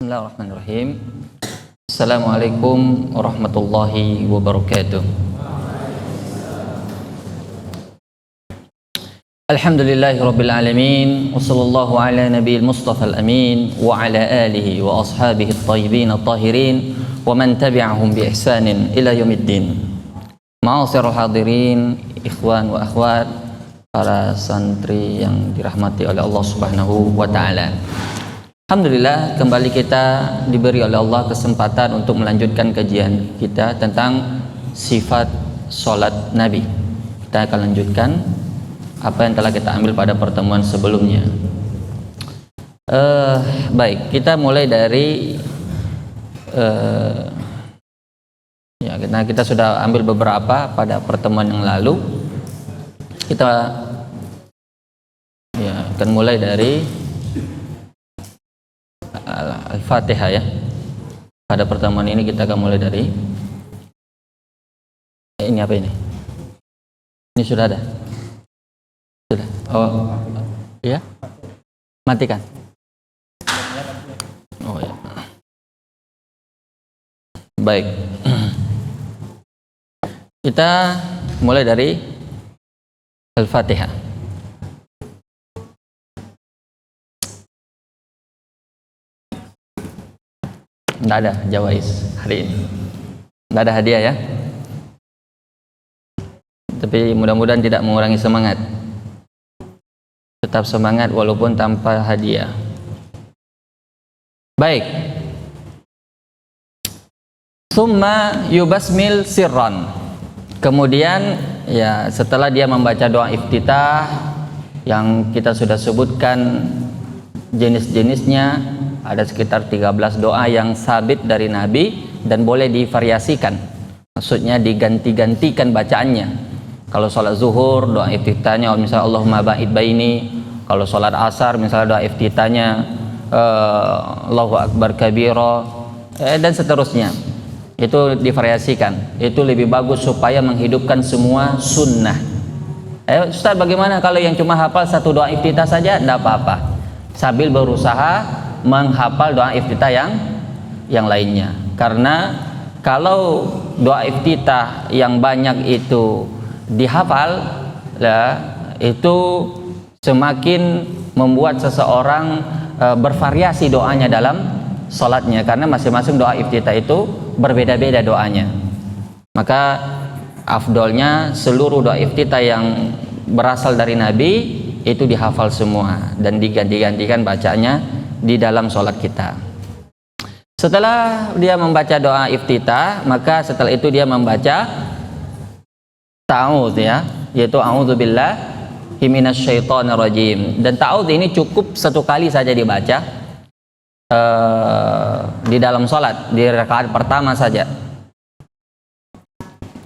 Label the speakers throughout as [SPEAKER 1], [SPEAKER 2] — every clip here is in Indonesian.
[SPEAKER 1] Bismillahirrahmanirrahim. Assalamualaikum warahmatullahi wabarakatuh. Alhamdulillahirabbil alamin, wassallallahu ala nabiyil mustafal amin wa ala alihi wa ashabihi at-tayyibin at-tahirin wa man tabi'ahum bi ihsanin ila yaumiddin. Ma'asyiral hadirin, ikhwan wa akhwat, para santri yang dirahmati oleh Allah Subhanahu wa taala. Alhamdulillah, kembali kita diberi oleh Allah kesempatan untuk melanjutkan kajian kita tentang sifat sholat Nabi. Kita akan lanjutkan apa yang telah kita ambil pada pertemuan sebelumnya. Baik, kita mulai dari karena kita sudah ambil beberapa pada pertemuan yang lalu. Kita akan mulai dari Al-Fatihah ya. Pada pertemuan ini kita akan mulai dari ini apa ini? Ini sudah ada? Sudah. Oh, ya. Matikan. Oh ya. Baik. Kita mulai dari Al-Fatihah. Tidak ada jawais hari ini. Tidak ada hadiah ya. Tapi mudah-mudahan tidak mengurangi semangat. Tetap semangat walaupun tanpa hadiah. Baik. Summa yubasmil sirran. Kemudian ya setelah dia membaca doa iftitah yang kita sudah sebutkan jenis-jenisnya, ada sekitar 13 doa yang sabit dari Nabi dan boleh divariasikan. Maksudnya diganti-gantikan bacaannya. Kalau sholat zuhur, doa iftitahnya misalnya Allahumma ba'id baini. Kalau sholat asar, misalnya doa iftitahnya Allahu akbar kabira, dan seterusnya. Itu divariasikan. Itu lebih bagus supaya menghidupkan semua sunnah. Ustaz, bagaimana kalau yang cuma hafal satu doa iftitah saja? Tidak apa-apa, sambil berusaha menghafal doa iftitah yang lainnya. Karena kalau doa iftitah yang banyak itu dihafal, itu semakin membuat seseorang bervariasi doanya dalam sholatnya, karena masing-masing doa iftitah itu berbeda-beda doanya. Maka afdolnya seluruh doa iftitah yang berasal dari Nabi itu dihafal semua dan diganti-gantikan bacanya di dalam sholat kita. Setelah dia membaca doa iftitah, maka setelah itu dia membaca ta'awudz ya, yaitu a'udzubillahi minasyaitonirrajim. Dan ta'awudz ini cukup satu kali saja dibaca di dalam sholat, di rakaat pertama saja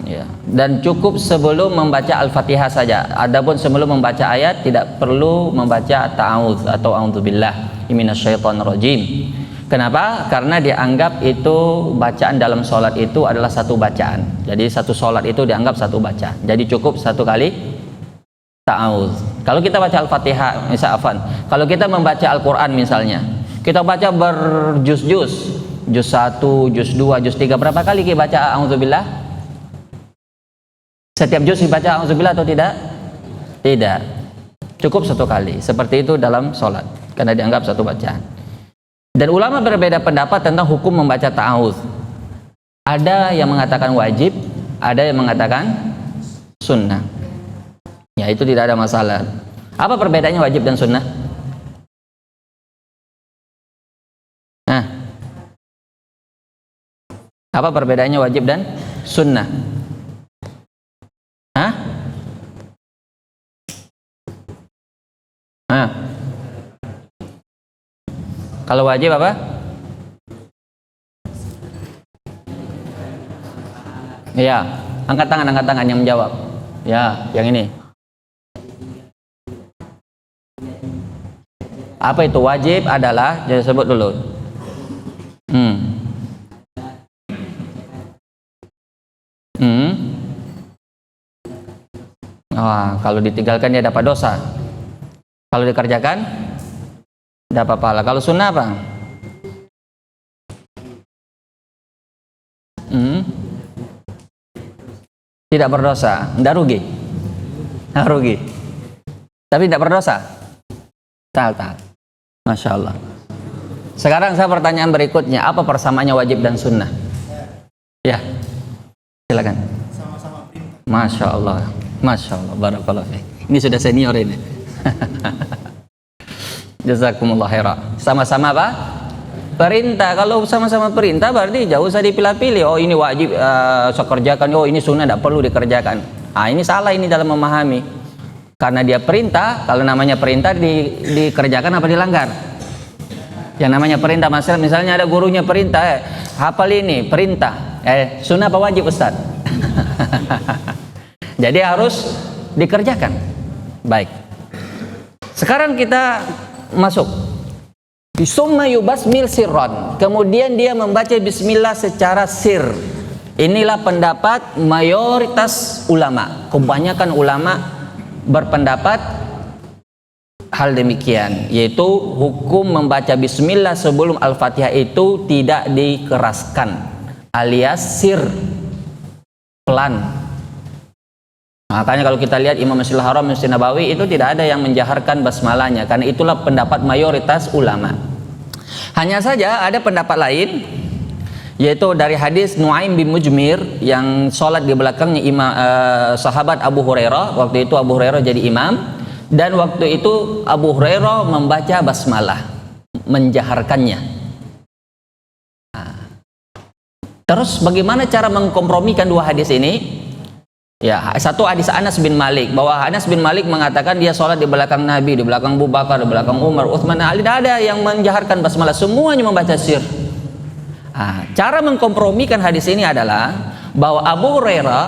[SPEAKER 1] ya. Dan cukup sebelum membaca Al-Fatihah saja. Adapun sebelum membaca ayat tidak perlu membaca ta'awudz atau a'udzubillahi minasyaitonirrajim. Kenapa? Karena dianggap itu bacaan dalam sholat itu adalah satu bacaan. Jadi satu sholat itu dianggap satu bacaan. Jadi cukup satu kali ta'awudz. Kalau kita baca Al-Fatihah misalnya, kalau kita membaca Al-Quran misalnya, kita baca berjuz-juz, juz 1, juz 2, juz 3, berapa kali kita baca a'udzubillah? Setiap juz dibaca a'udzubillah atau tidak? Tidak. Cukup satu kali. Seperti itu dalam sholat, karena dianggap satu bacaan. Dan ulama berbeda pendapat tentang hukum membaca ta'awudz. Ada yang mengatakan wajib, ada yang mengatakan sunnah. Ya, itu tidak ada masalah. Apa perbedaannya wajib dan sunnah? Nah, apa perbedaannya wajib dan sunnah? Hah? Nah, kalau wajib apa? Ya, angkat tangan yang menjawab. Ya, yang ini. Apa itu wajib adalah? Jadi sebut dulu. Kalau ditinggalkan dia dapat dosa. Kalau dikerjakan dapat pahala. Kalau sunnah apa? Tidak berdosa, tidak rugi. Tidak rugi. Tapi tidak berdosa. Tak. Masya Allah. Sekarang saya pertanyaan berikutnya, apa persamaannya wajib dan sunnah? Ya, silakan.
[SPEAKER 2] Sama-sama perintah.
[SPEAKER 1] Masya Allah, Masya Allah, barakallah. Ini sudah senior ini. Jazakumullah khairan. Sama-sama apa? Perintah. Kalau sama-sama perintah berarti jauh usah dipilah-pilih. Oh ini wajib saya kerjakan, oh ini sunnah tidak perlu dikerjakan. Ini salah ini dalam memahami. Karena dia perintah, kalau namanya perintah dikerjakan apa dilanggar? Yang namanya perintah, misalnya ada gurunya perintah, hafal ini perintah, sunnah apa wajib Ustaz? Jadi harus dikerjakan. Baik. Sekarang kita masuk. Summa yubasmil sirron. Kemudian dia membaca bismillah secara sir. Inilah pendapat mayoritas ulama. Kebanyakan ulama berpendapat hal demikian, yaitu hukum membaca bismillah sebelum Al-Fatihah itu tidak dikeraskan, alias sir, pelan. Makanya kalau kita lihat Imam Masjidil Haram, Masjid Nabawi itu tidak ada yang menjaharkan basmalahnya, karena itulah pendapat mayoritas ulama. Hanya saja ada pendapat lain, yaitu dari hadis Nuaim bin Mujmir yang sholat di belakangnya sahabat Abu Hurairah. Waktu itu Abu Hurairah jadi imam, dan waktu itu Abu Hurairah membaca basmalah, menjaharkannya. Terus bagaimana cara mengkompromikan dua hadis ini? Ya, satu hadis Anas bin Malik, bahwa Anas bin Malik mengatakan dia sholat di belakang Nabi, di belakang Abu Bakar, di belakang Umar, Utsman, Ali, tidak ada yang menjaharkan basmalah, semuanya membaca sir. Cara mengkompromikan hadis ini adalah bahwa Abu Hurairah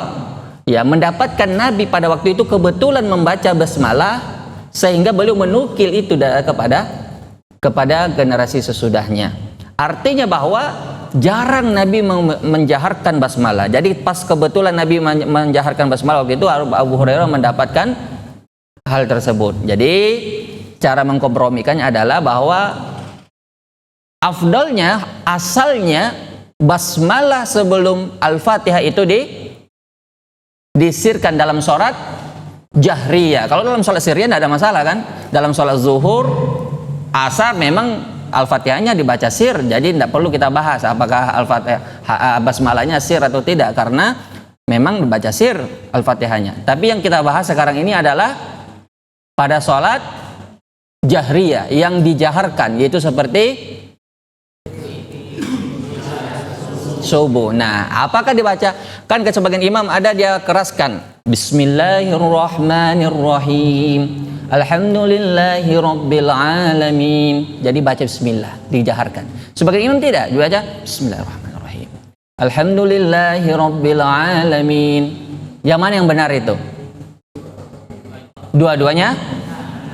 [SPEAKER 1] ya mendapatkan Nabi pada waktu itu kebetulan membaca basmalah, sehingga beliau menukil itu kepada generasi sesudahnya. Artinya bahwa jarang Nabi menjaharkan basmalah. Jadi pas kebetulan Nabi menjaharkan basmalah waktu itu, Abu Hurairah mendapatkan hal tersebut. Jadi cara mengkompromikannya adalah bahwa afdalnya, asalnya basmalah sebelum Al-Fatihah itu disirkan dalam sholat jahriyah. Kalau dalam sholat sirriyah tidak ada masalah kan? Dalam sholat zuhur, asar memang Al-Fatihahnya dibaca sir, jadi tidak perlu kita bahas apakah Al-Fatihah basmalahnya sir atau tidak, karena memang dibaca sir Al-Fatihahnya. Tapi yang kita bahas sekarang ini adalah pada sholat jahriyah yang dijaharkan, yaitu seperti subuh. Nah, apakah dibaca? Kan ke sebagian imam ada dia keraskan Bismillahirrahmanirrahim, Alhamdulillahi Rabbil Alamin. Jadi baca bismillah, dijaharkan. Sebagian imam tidak, dibaca Bismillahirrahmanirrahim, Alhamdulillahi Rabbil Alamin. Yang mana yang benar itu? Dua-duanya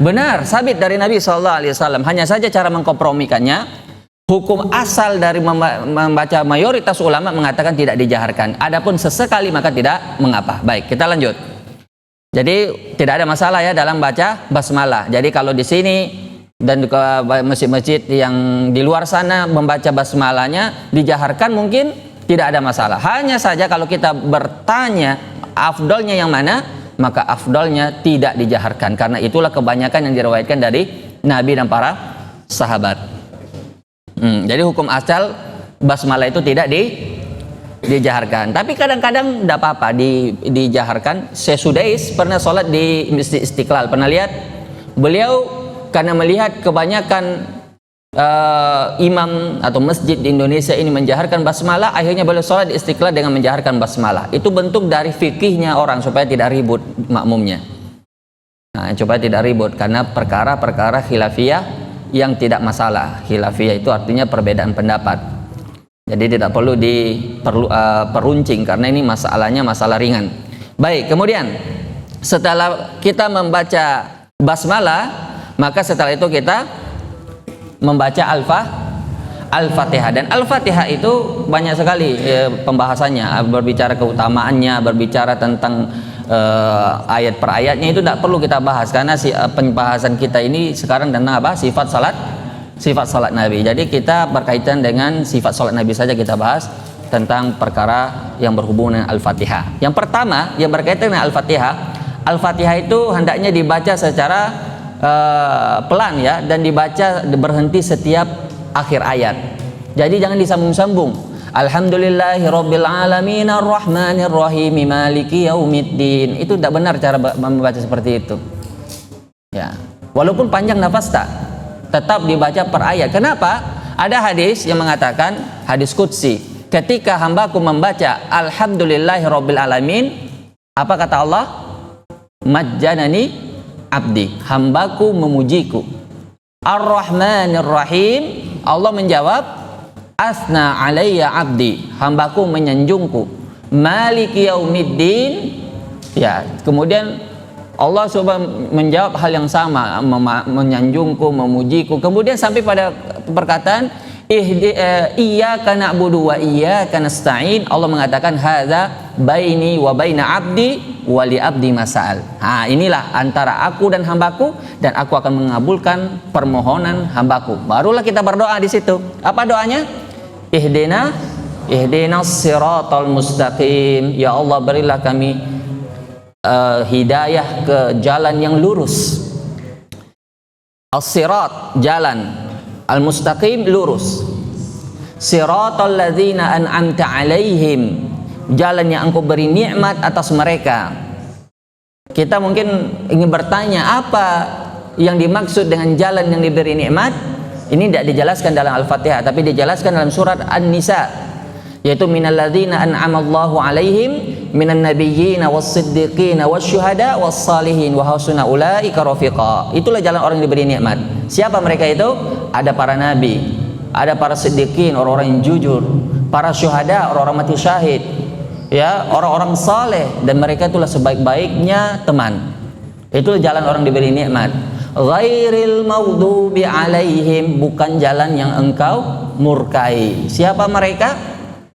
[SPEAKER 1] benar, sabit dari Nabi SAW. Hanya saja cara mengkompromikannya, hukum asal dari membaca mayoritas ulama mengatakan tidak dijaharkan. Adapun sesekali maka tidak mengapa. Baik, kita lanjut. Jadi tidak ada masalah ya dalam baca basmalah. Jadi kalau di sini dan ke masjid-masjid yang di luar sana membaca basmalahnya dijaharkan mungkin tidak ada masalah. Hanya saja kalau kita bertanya afdolnya yang mana, maka afdolnya tidak dijaharkan. Karena itulah kebanyakan yang diriwayatkan dari Nabi dan para sahabat. Jadi hukum asal basmalah itu tidak dijaharkan. Tapi kadang-kadang tidak apa-apa dijaharkan. Syekh Sudais pernah sholat di Masjid Istiqlal. Pernah lihat? Beliau karena melihat kebanyakan imam atau masjid di Indonesia ini menjaharkan basmalah, akhirnya beliau sholat di Istiqlal dengan menjaharkan basmalah. Itu bentuk dari fikihnya orang supaya tidak ribut makmumnya. Nah, supaya tidak ribut karena perkara-perkara khilafiyah yang tidak masalah. Khilafiyah itu artinya perbedaan pendapat. Jadi tidak perlu peruncing karena ini masalahnya masalah ringan. Baik, kemudian setelah kita membaca basmalah, maka setelah itu kita membaca Al-Fatihah. Dan Al-Fatihah itu banyak sekali pembahasannya, berbicara keutamaannya, berbicara tentang ayat per ayatnya, itu tidak perlu kita bahas karena pembahasan kita ini sekarang tentang apa? Sifat salat Nabi. Jadi kita berkaitan dengan sifat salat Nabi saja kita bahas. tentang perkara yang berhubungan dengan Al-Fatihah. Yang pertama yang berkaitan dengan Al-Fatihah, Al-Fatihah itu hendaknya dibaca secara pelan ya, dan dibaca berhenti setiap akhir ayat. Jadi jangan disambung-sambung. Alhamdulillahirabbil alamin arrahmanir rahim maliki yaumiddin. Itu tidak benar cara membaca seperti itu. Ya. Walaupun panjang nafas tetap dibaca per ayat. Kenapa? Ada hadis yang mengatakan, hadis qudsi, ketika hambaku membaca alhamdulillahirabbil alamin, apa kata Allah? Majjanani abdi, hambaku memujiku. Ar-Rahmanir Rahim, Allah menjawab, asna alayya abdi, hambaku menyanjungku. Maliki yaumiddin, ya, kemudian Allah subhanahu menjawab hal yang sama, menyanjungku, memujiku. Kemudian sampai pada perkataan iyyaka na'budu wa iyyaka nasta'in, Allah mengatakan hadza baini wa baina abdi wa li abdi masal. Inilah antara aku dan hambaku, dan aku akan mengabulkan permohonan hambaku. Barulah kita berdoa di situ. Apa doanya? Ihdinas siratal mustaqim. Ya Allah, berilah kami hidayah ke jalan yang lurus. As-sirat, jalan. Al-mustaqim, lurus. Siratal ladzina an'amta alaihim, jalan yang engkau beri nikmat atas mereka. Kita mungkin ingin bertanya, apa yang dimaksud dengan jalan yang diberi nikmat? Ini tidak dijelaskan dalam Al-Fatihah, tapi dijelaskan dalam surat An-Nisa, yaitu minalladzina an'amallahu alaihim minan nabiyyin was-siddiqin wasyuhada was-salihin wa hasuna ulaika rafiqa. Itulah jalan orang yang diberi nikmat. Siapa mereka itu? Ada para nabi, ada para siddiqin, orang-orang yang jujur, para syuhada, orang-orang mati syahid, ya, orang-orang saleh, dan mereka itulah sebaik-baiknya teman. Itulah jalan orang diberi nikmat. Ghairil maghdubi alaihim, bukan jalan yang engkau murkai. Siapa mereka?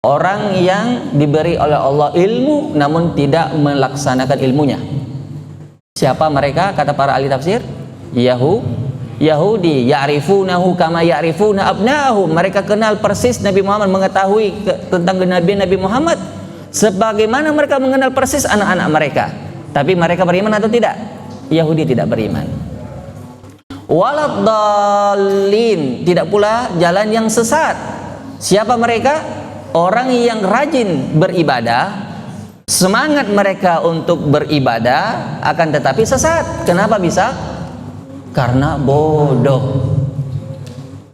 [SPEAKER 1] Orang yang diberi oleh Allah ilmu namun tidak melaksanakan ilmunya. Siapa mereka? Kata para ahli tafsir, Yahudi, ya'rifunahu kama ya'rifuna abna'ahum. Mereka kenal persis Nabi Muhammad, mengetahui tentang Nabi Muhammad sebagaimana mereka mengenal persis anak-anak mereka. Tapi mereka beriman atau tidak? Yahudi tidak beriman. Waladdallin, tidak pula jalan yang sesat. Siapa mereka? Orang yang rajin beribadah, semangat mereka untuk beribadah, akan tetapi sesat. Kenapa bisa? Karena bodoh,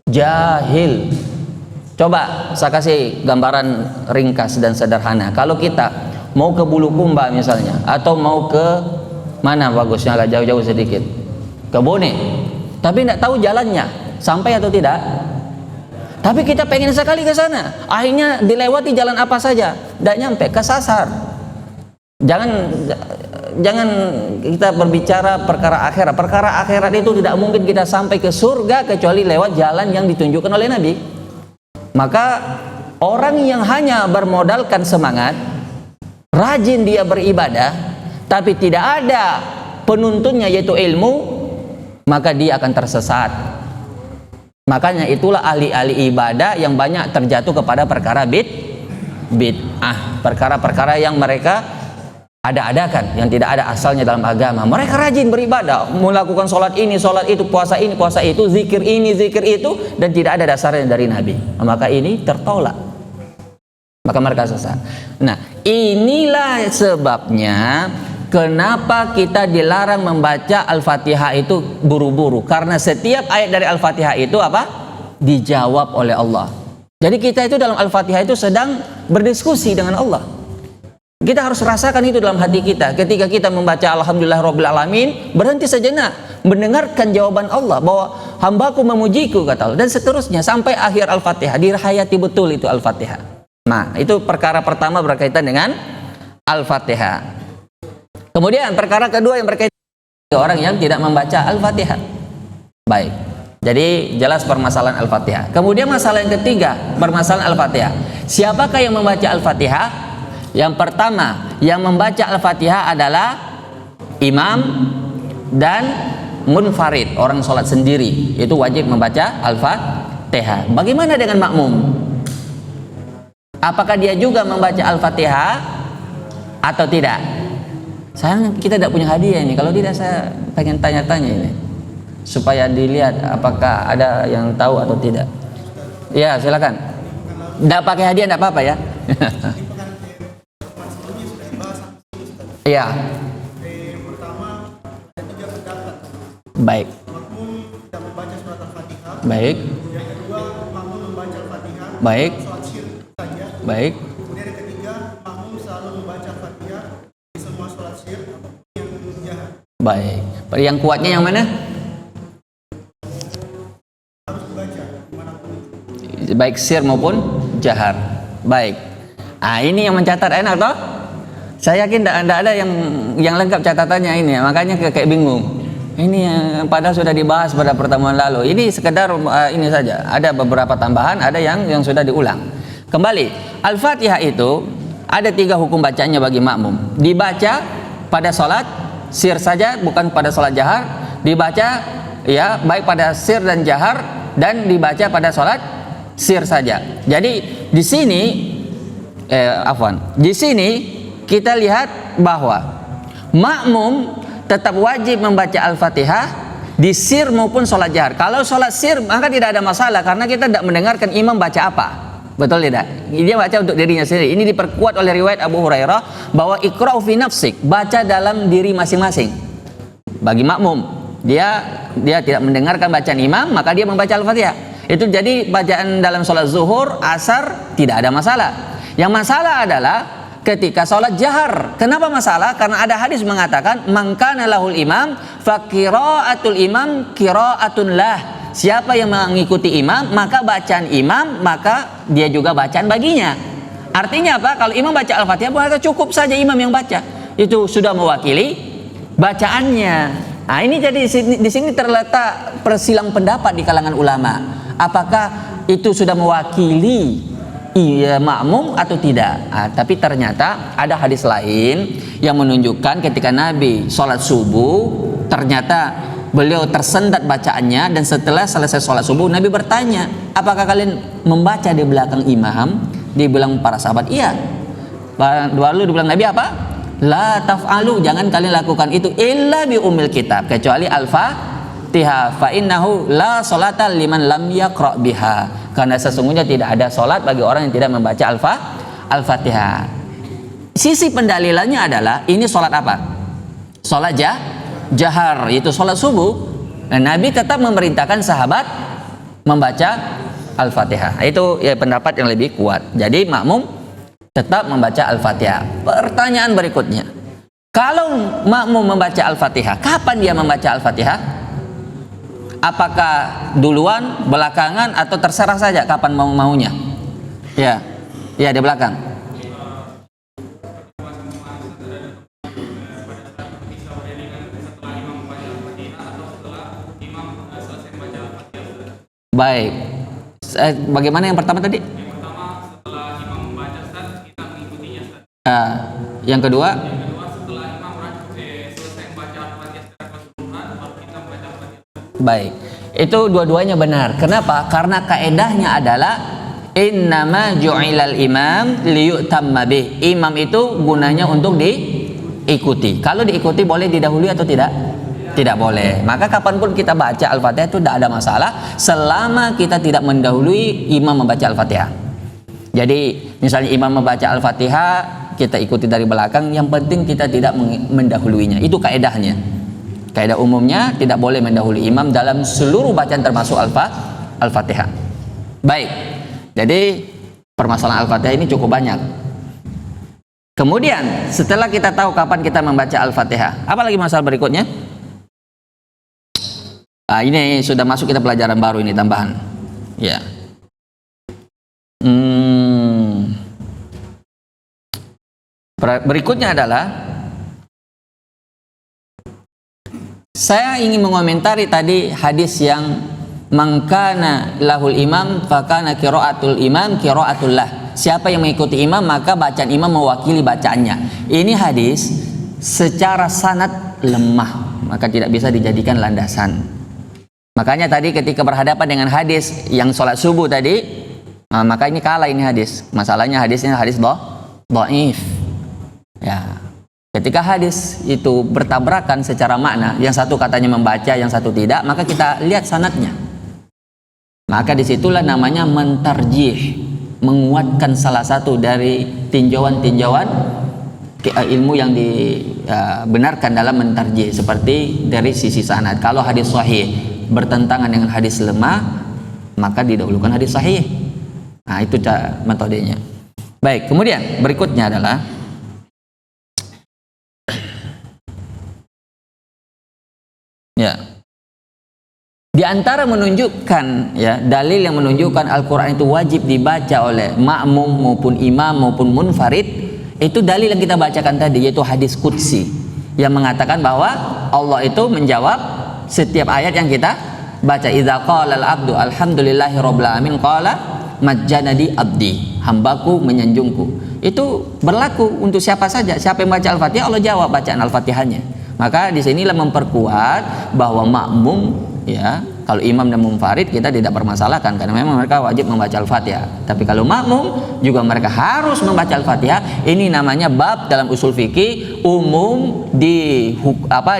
[SPEAKER 1] jahil. Coba saya kasih gambaran ringkas dan sederhana. Kalau kita mau ke Bulukumba misalnya, atau mau ke mana bagusnya, agak jauh-jauh sedikit, ke Bone, tapi tidak tahu jalannya, sampai atau tidak? Tapi kita pengen sekali ke sana, akhirnya dilewati jalan apa saja, tidak nyampe, kesasar. Jangan kita berbicara perkara akhirat. Perkara akhirat itu tidak mungkin kita sampai ke surga kecuali lewat jalan yang ditunjukkan oleh Nabi. Maka orang yang hanya bermodalkan semangat, rajin dia beribadah, tapi tidak ada penuntunnya yaitu ilmu, maka dia akan tersesat. Makanya itulah ahli-ahli ibadah yang banyak terjatuh kepada perkara bid'ah, perkara-perkara yang mereka ada-adakan, yang tidak ada asalnya dalam agama. Mereka rajin beribadah, melakukan sholat ini, sholat itu, puasa ini, puasa itu, zikir ini, zikir itu, dan tidak ada dasarnya dari Nabi. Maka ini tertolak, maka mereka sesat. Nah, inilah sebabnya kenapa kita dilarang membaca Al-Fatihah itu buru-buru, karena setiap ayat dari Al-Fatihah itu apa? Dijawab oleh Allah. Jadi kita itu dalam Al-Fatihah itu sedang berdiskusi dengan Allah. Kita harus rasakan itu dalam hati kita. Ketika kita membaca Alhamdulillahirabbil alamin, berhenti sejenak, mendengarkan jawaban Allah bahwa hambaku memujiku, kata Allah, dan seterusnya sampai akhir Al-Fatihah. Dirahayati betul itu Al-Fatihah. Nah, itu perkara pertama berkaitan dengan Al-Fatihah. Kemudian perkara kedua yang berkaitan dengan orang yang tidak membaca Al-Fatihah. Baik, jadi jelas permasalahan Al-Fatihah. Kemudian masalah yang ketiga, permasalahan Al-Fatihah. Siapakah yang membaca Al-Fatihah? Yang pertama, yang membaca Al-Fatihah adalah imam dan munfarid, orang sholat sendiri, itu wajib membaca Al-Fatihah. Bagaimana dengan makmum? apakah dia juga membaca Al-Fatihah atau tidak? Sayang kita tidak punya hadiah ini. Kalau tidak saya pengen tanya-tanya ini supaya dilihat apakah ada yang tahu atau tidak. Ya silakan. Tidak pakai hadiah tidak apa-apa ya. Iya. Baik. Baik. Baik. Baik.
[SPEAKER 2] Kemudian yang ketiga, makmum selalu membaca Fatihah di semua sholat sir yang jahat.
[SPEAKER 1] Baik. Yang kuatnya yang mana?
[SPEAKER 2] Harus dibaca dimanapun.
[SPEAKER 1] Baik sir maupun jahar. Baik. Ah ini yang mencatat enak toh? Saya yakin tidak ada yang lengkap catatannya ini, makanya kayak bingung. Ini yang padahal sudah dibahas pada pertemuan lalu. Ini sekedar ini saja. Ada beberapa tambahan, ada yang sudah diulang. Kembali, Al-Fatihah itu ada 3 hukum bacanya bagi makmum. Dibaca pada sholat sir saja, bukan pada sholat jahar. Dibaca ya baik pada sir dan jahar, dan dibaca pada sholat sir saja. Jadi di sini, di sini kita lihat bahwa makmum tetap wajib membaca Al-Fatihah di sir maupun sholat jahar. Kalau sholat sir maka tidak ada masalah karena kita tidak mendengarkan imam baca apa. Betul tidak? Dia baca untuk dirinya sendiri. Ini diperkuat oleh riwayat Abu Hurairah bahwa iqra'u fi nafsik, baca dalam diri masing-masing. Bagi makmum, dia tidak mendengarkan bacaan imam, maka dia membaca Al-Fatihah. Itu jadi bacaan dalam sholat zuhur, asar tidak ada masalah. Yang masalah adalah ketika sholat jahar. Kenapa masalah? Karena ada hadis mengatakan man kana lahul imam fa qiraatul imam qiraatun lah. Siapa yang mengikuti imam, maka bacaan imam, maka dia juga bacaan baginya. Artinya apa? Kalau imam baca Al-Fatihah, maka cukup saja imam yang baca. Itu sudah mewakili bacaannya. Nah, ini jadi di sini terletak persilang pendapat di kalangan ulama. Apakah itu sudah mewakili makmum atau tidak? Tapi ternyata ada hadis lain yang menunjukkan ketika Nabi sholat subuh, ternyata beliau tersendat bacaannya, dan setelah selesai sholat subuh Nabi bertanya, apakah kalian membaca di belakang imam? Dibilang para sahabat iya. Lalu dibilang Nabi apa? La taf'alu, jangan kalian lakukan itu illa bi umil kitab, kecuali Al-Fatihah, fa innahu la sholata liman lam yaqra biha, karena sesungguhnya tidak ada sholat bagi orang yang tidak membaca Al-Fatihah. Sisi pendalilannya adalah ini sholat apa? Sholat jahar, itu sholat subuh. Dan Nabi tetap memerintahkan sahabat membaca Al-Fatihah. Itu ya pendapat yang lebih kuat. Jadi makmum tetap membaca Al-Fatihah. Pertanyaan berikutnya, kalau makmum membaca Al-Fatihah, kapan dia membaca Al-Fatihah? Apakah duluan, belakangan, atau terserah saja kapan maunya? Ya di belakang. Baik. Bagaimana yang pertama tadi? Yang pertama setelah imam membaca kita mengikutinya. Yang kedua? Yang kedua setelah imam selesai membaca Al-Fatihah secara keseluruhan, baru kita membaca Al-Fatihah. Baik. Itu dua-duanya benar. Kenapa? Karena kaedahnya adalah innama ju'ilal imam liyutamma bih. Imam itu gunanya untuk diikuti. Kalau diikuti boleh didahului atau tidak? Tidak boleh. Maka kapanpun kita baca Al-Fatihah itu tidak ada masalah selama kita tidak mendahului imam membaca Al-Fatihah. Jadi misalnya imam membaca Al-Fatihah, kita ikuti dari belakang, yang penting kita tidak mendahuluinya. Itu kaedahnya. Kaedah umumnya tidak boleh mendahului imam dalam seluruh bacaan termasuk Al-Fatihah. Baik. Jadi permasalahan Al-Fatihah ini cukup banyak. Kemudian setelah kita tahu kapan kita membaca Al-Fatihah, apa lagi masalah berikutnya? Ini sudah masuk kita pelajaran baru ini, tambahan. Ya. Berikutnya adalah saya ingin mengomentari tadi hadis yang mangkana lahul imam fakana qiraatul imam qiraatullah. Siapa yang mengikuti imam maka bacaan imam mewakili bacaannya. Ini hadis secara sanad lemah, maka tidak bisa dijadikan landasan. Makanya tadi ketika berhadapan dengan hadis yang sholat subuh tadi, Nah, maka ini kalah ini hadis. Masalahnya hadisnya hadis dhaif. Ya. Ketika hadis itu bertabrakan secara makna, yang satu katanya membaca, yang satu tidak, maka kita lihat sanadnya. Maka disitulah namanya mentarjih, menguatkan salah satu dari tinjauan-tinjauan ilmu yang dibenarkan dalam mentarjih, seperti dari sisi sanad. Kalau hadis sahih bertentangan dengan hadis lemah, maka didahulukan hadis sahih. Nah, itu metodenya. Baik, kemudian berikutnya adalah ya, di antara menunjukkan ya dalil yang menunjukkan Al-Quran itu wajib dibaca oleh makmum maupun imam maupun munfarid, itu dalil yang kita bacakan tadi, yaitu hadis qudsi yang mengatakan bahwa Allah itu menjawab setiap ayat yang kita baca. Idza qala al-abdu alhamdulillahi rabbil alamin qala majjanadi abdi, hambaku menyanjungku. Itu berlaku untuk siapa saja. Siapa yang baca Al-Fatihah, Allah jawab bacaan Al-Fatihahnya. Maka disinilah memperkuat bahwa makmum, ya, kalau imam dan munfarid kita tidak permasalahkan karena memang mereka wajib membaca Al-Fatihah. Tapi kalau makmum juga mereka harus membaca Al-Fatihah. Ini namanya bab dalam usul fikih umum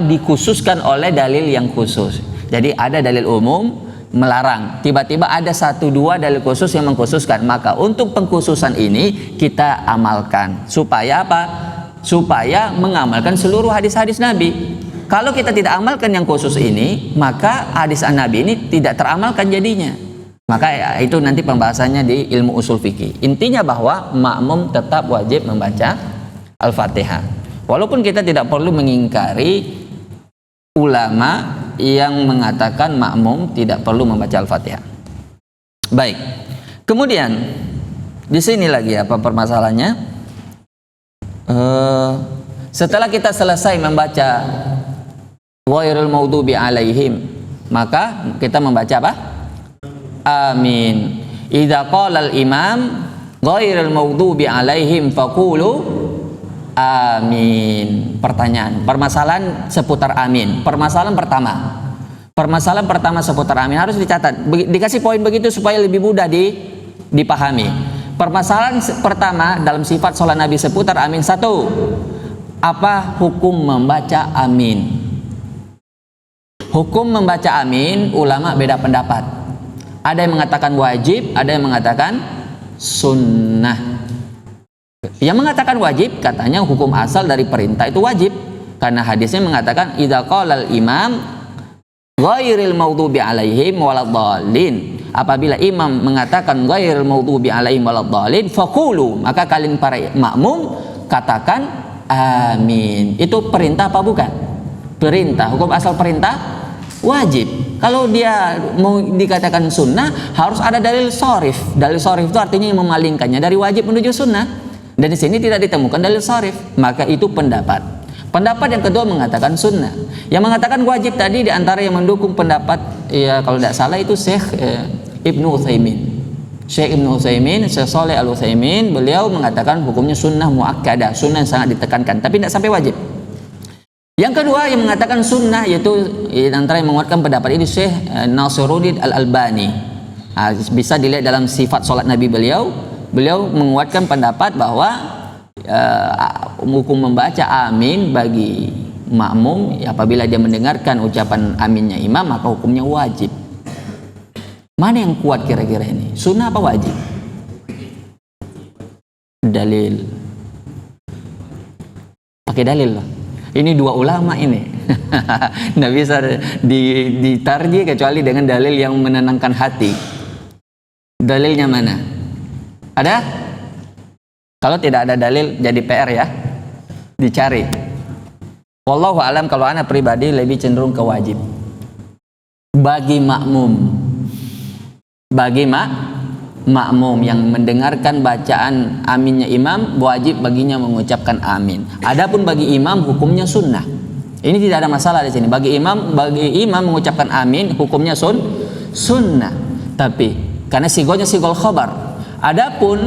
[SPEAKER 1] dikhususkan oleh dalil yang khusus. Jadi ada dalil umum melarang, tiba-tiba ada 1-2 dalil khusus yang mengkhususkan. Maka untuk pengkhususan ini kita amalkan supaya apa? Supaya mengamalkan seluruh hadis-hadis Nabi. Kalau kita tidak amalkan yang khusus ini, maka hadis Nabi ini tidak teramalkan jadinya. Maka ya, itu nanti pembahasannya di ilmu usul fikih. Intinya bahwa makmum tetap wajib membaca Al-Fatihah. Walaupun kita tidak perlu mengingkari ulama yang mengatakan makmum tidak perlu membaca Al-Fatihah. Baik. Kemudian di sini lagi apa permasalahannya? Setelah kita selesai membaca ghairil maghdubi alaihim, maka kita membaca apa? Amin. Idza qala al-imam ghairil maghdubi alaihim faqulu amin. Pertanyaan, permasalahan seputar amin. Permasalahan pertama seputar amin harus dicatat. Dikasih poin begitu supaya lebih mudah dipahami. Permasalahan pertama dalam sifat sholat Nabi seputar amin. 1. Apa hukum membaca amin? Hukum membaca amin, ulama beda pendapat. Ada yang mengatakan wajib, ada yang mengatakan sunnah. Yang mengatakan wajib, katanya hukum asal dari perintah itu wajib, karena hadisnya mengatakan idza qala al-imam ghairil maghdubi alaihim waladdallin. Apabila imam mengatakan ghairil maghdubi alaihim waladdallin faqulu, maka kalian para makmum katakan amin. Itu perintah apa bukan? Perintah. Hukum asal perintah wajib. Kalau dia mau dikatakan sunnah, harus ada dalil sharif. Dalil sharif itu artinya yang memalingkannya dari wajib menuju sunnah. Dan di sini tidak ditemukan dalil sharif. Maka itu pendapat. Pendapat yang kedua mengatakan sunnah. Yang mengatakan wajib tadi diantara yang mendukung pendapat, ya kalau tidak salah itu Syekh Ibnu Utsaimin. Syekh Ibnu Utsaimin, Syekh Shalih Al-Utsaimin, beliau mengatakan hukumnya sunnah muakkadah, sunnah yang sangat ditekankan, tapi tidak sampai wajib. Yang kedua yang mengatakan sunnah, yaitu antara yang menguatkan pendapat ini Syekh Nasiruddin Al-Albani. Bisa dilihat dalam sifat sholat Nabi beliau menguatkan pendapat bahwa hukum membaca amin bagi makmum apabila dia mendengarkan ucapan aminnya imam, maka hukumnya wajib. Mana yang kuat kira-kira ini? Sunnah apa wajib? Dalil. Pakai dalil lah. Ini dua ulama ini. Nggak bisa ditarjih kecuali dengan dalil yang menenangkan hati. Dalilnya mana? Ada? Kalau tidak ada dalil jadi PR ya. Dicari. Wallahu alam, kalau anak pribadi lebih cenderung ke wajib. Bagi makmum. Bagi makmum yang mendengarkan bacaan aminnya imam, wajib baginya mengucapkan amin. Adapun bagi imam hukumnya sunnah. Ini tidak ada masalah di sini. Bagi imam mengucapkan amin hukumnya sunnah. Tapi karena sigonya sigol khabar. Adapun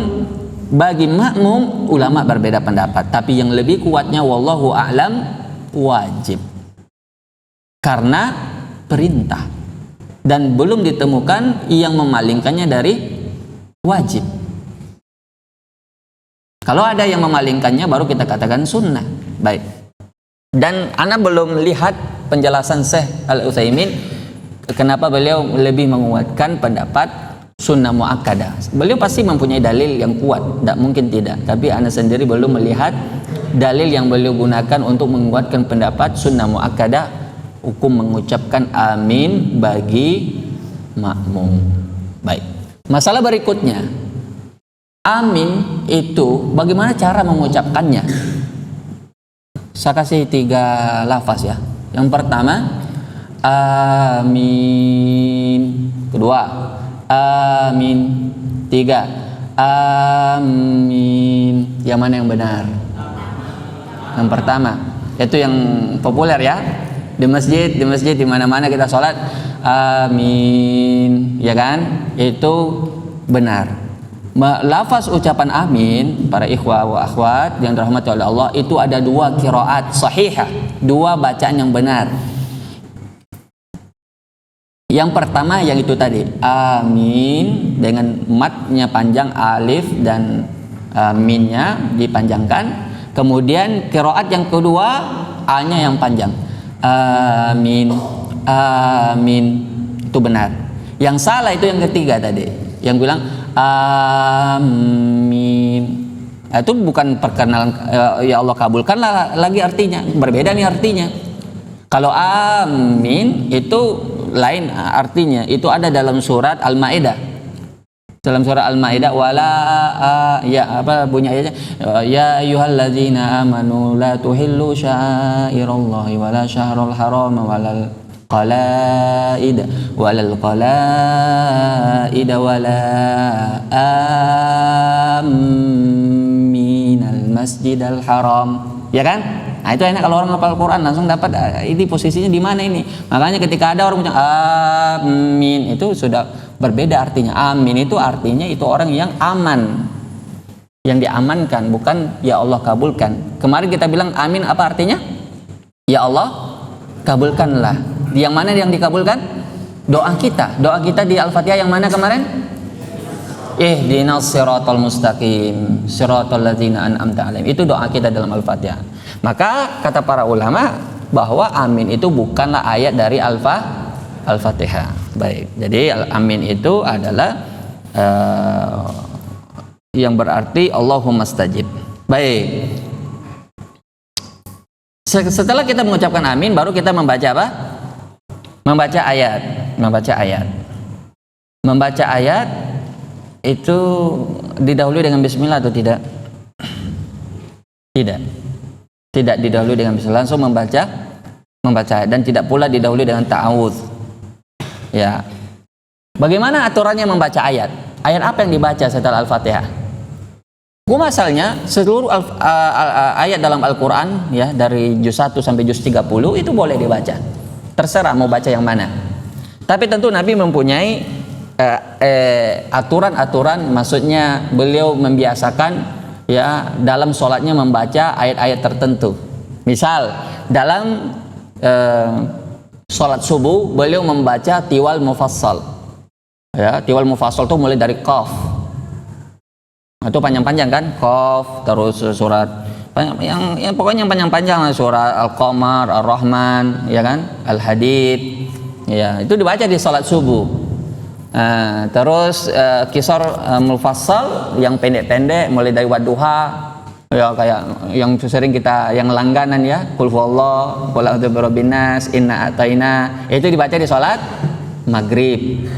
[SPEAKER 1] bagi makmum ulama berbeda pendapat. Tapi yang lebih kuatnya wallahu a'lam wajib. Karena perintah. Dan belum ditemukan yang memalingkannya dari wajib. Kalau ada yang memalingkannya baru kita katakan sunnah. Baik. Dan ana belum lihat penjelasan Syekh Al-Utsaimin kenapa beliau lebih menguatkan pendapat sunnah muakkadah. Beliau pasti mempunyai dalil yang kuat, tidak mungkin tidak. Tapi ana sendiri belum melihat dalil yang beliau gunakan untuk menguatkan pendapat sunnah muakkadah, hukum mengucapkan amin bagi makmum. Baik. Masalah berikutnya, amin itu bagaimana cara mengucapkannya? Saya kasih 3 lafaz ya. Yang pertama, amin. Kedua, amin. 3, amin. Yang mana yang benar? Yang pertama, itu yang populer ya. Di masjid di mana-mana kita sholat, amin, ya kan? Itu benar. Lafaz ucapan amin, para ikhwah wa akhwat yang dirahmati oleh Allah, itu ada 2 qiraat sahihah, 2 bacaan yang benar. Yang pertama yang itu tadi, amin dengan matnya panjang, alif dan minnya dipanjangkan. Kemudian qiraat yang kedua, a-nya yang panjang, amin, amin, itu benar. Yang salah itu yang ketiga tadi, yang bilang amin. Itu bukan perkenalan, ya Allah kabulkanlah lagi artinya, berbeda nih artinya. Kalau amin itu lain artinya, itu ada dalam surat Al-Maidah. Dalam surah Al-Maidah, wala ya apa bunyi ayatnya, ya ayyuhalladzina amanu la tuhillu sya'irallahi wala syahrul haram walal qalaid wala aminal masjidal haram, ya kan? Nah itu enak kalau orang hafal Quran langsung dapat ini posisinya di mana ini. Makanya ketika ada orang bilang amin, itu sudah berbeda artinya. Amin itu artinya itu orang yang aman, yang diamankan, bukan ya Allah kabulkan. Kemarin kita bilang amin apa artinya? Ya Allah kabulkanlah. Yang mana yang dikabulkan? Doa kita di Al-Fatihah yang mana kemarin? Ihdinas siratal mustaqim siratal ladzina an'amta alaihim. Itu doa kita dalam Al-Fatihah. Maka kata para ulama bahwa amin itu bukanlah ayat dari Al-Fatihah. Baik. Jadi amin itu adalah yang berarti Allahumma stajib. Baik. Setelah kita mengucapkan amin, baru kita membaca apa? Membaca ayat. Membaca ayat itu didahului dengan bismillah atau tidak? Tidak didahului dengan bismillah, langsung membaca ayat, dan tidak pula didahului dengan ta'awudz. Ya. Bagaimana aturannya membaca ayat? Ayat apa yang dibaca setelah Al-Fatihah? Asalnya seluruh ayat dalam Al-Quran ya, dari juz 1 sampai juz 30 itu boleh dibaca. Terserah mau baca yang mana. Tapi tentu Nabi mempunyai aturan-aturan, maksudnya beliau membiasakan ya dalam sholatnya membaca ayat-ayat tertentu. Misal dalam sholat subuh beliau membaca tiwal mufassal. Ya, tiwal mufassal itu mulai dari Qaf. Itu panjang-panjang kan? Qaf, terus surat yang pokoknya yang panjang-panjang, surat Al-Qamar, Ar-Rahman, ya kan? Al-Hadid. Ya, itu dibaca di sholat subuh. Terus kisar mufassal yang pendek-pendek mulai dari Wadduha, ya kayak yang sering kita yang langganan ya, Qul huwallahu, Qul a'udzu birabbin nas, Inna a'taina, itu dibaca di sholat maghrib.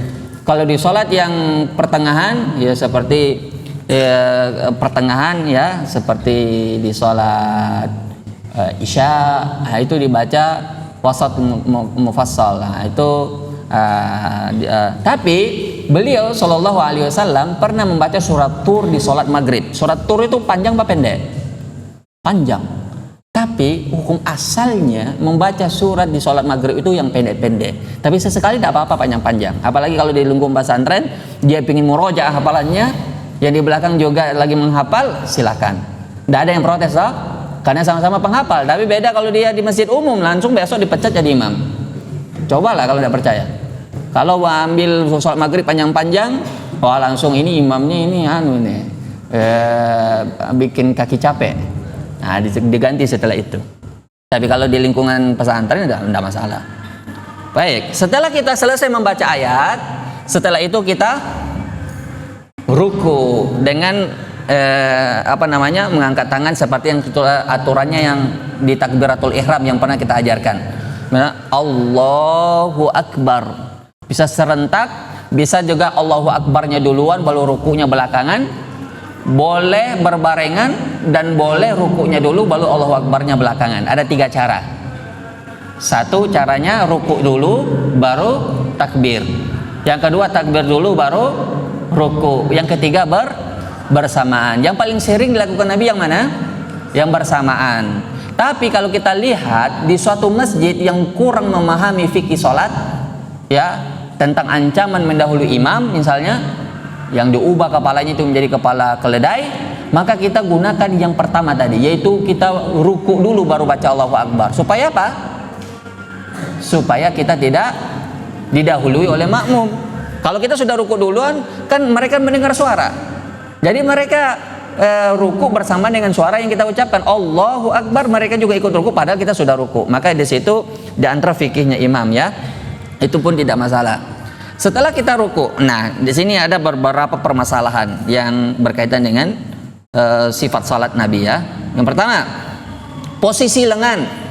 [SPEAKER 1] Kalau di sholat yang pertengahan ya seperti pertengahan ya seperti di sholat isya, itu dibaca wasat mufassal. Nah, itu tapi beliau Shallallahu Alaihi Wasallam pernah membaca surat Tur di sholat maghrib. Surat Tur itu panjang apa pendek? Panjang. Tapi hukum asalnya membaca surat di sholat maghrib itu yang pendek-pendek. Tapi sesekali tidak apa-apa panjang-panjang. Apalagi kalau di lingkungan pesantren dia ingin murojaah hafalannya, yang di belakang juga lagi menghafal, silakan. Tidak ada yang protes loh, karena sama-sama penghafal. Tapi beda kalau dia di masjid umum, langsung besok dipecat jadi imam. Cobalah kalau tidak percaya. Kalau ambil sholat maghrib panjang-panjang, wah langsung ini imamnya ini bikin kaki capek. Nah, diganti setelah itu. Tapi kalau di lingkungan pesantren enggak masalah. Baik, setelah kita selesai membaca ayat, setelah itu kita ruku dengan mengangkat tangan seperti yang aturannya yang di takbiratul ihram yang pernah kita ajarkan. Allahu Akbar. Bisa serentak, bisa juga Allahu Akbarnya duluan baru rukunya belakangan. Boleh berbarengan dan boleh rukunya dulu baru Allahu Akbarnya belakangan. Ada 3 cara. Satu caranya ruku dulu baru takbir. Yang kedua takbir dulu baru ruku. Yang ketiga bersamaan. Yang paling sering dilakukan Nabi yang mana? Yang bersamaan. Tapi kalau kita lihat di suatu masjid yang kurang memahami fikih salat, ya, tentang ancaman mendahului imam misalnya, yang diubah kepalanya itu menjadi kepala keledai, maka kita gunakan yang pertama tadi, yaitu kita ruku dulu baru baca Allahu Akbar. Supaya apa? Supaya kita tidak didahului oleh makmum. Kalau kita sudah ruku duluan, kan mereka mendengar suara. Jadi mereka ruku bersama dengan suara yang kita ucapkan Allahu Akbar, mereka juga ikut ruku padahal kita sudah ruku. Maka di situ di antara fikihnya imam, ya, itu pun tidak masalah. Setelah kita ruku, nah di sini ada beberapa permasalahan yang berkaitan dengan sifat salat Nabi, ya. Yang pertama, posisi lengan.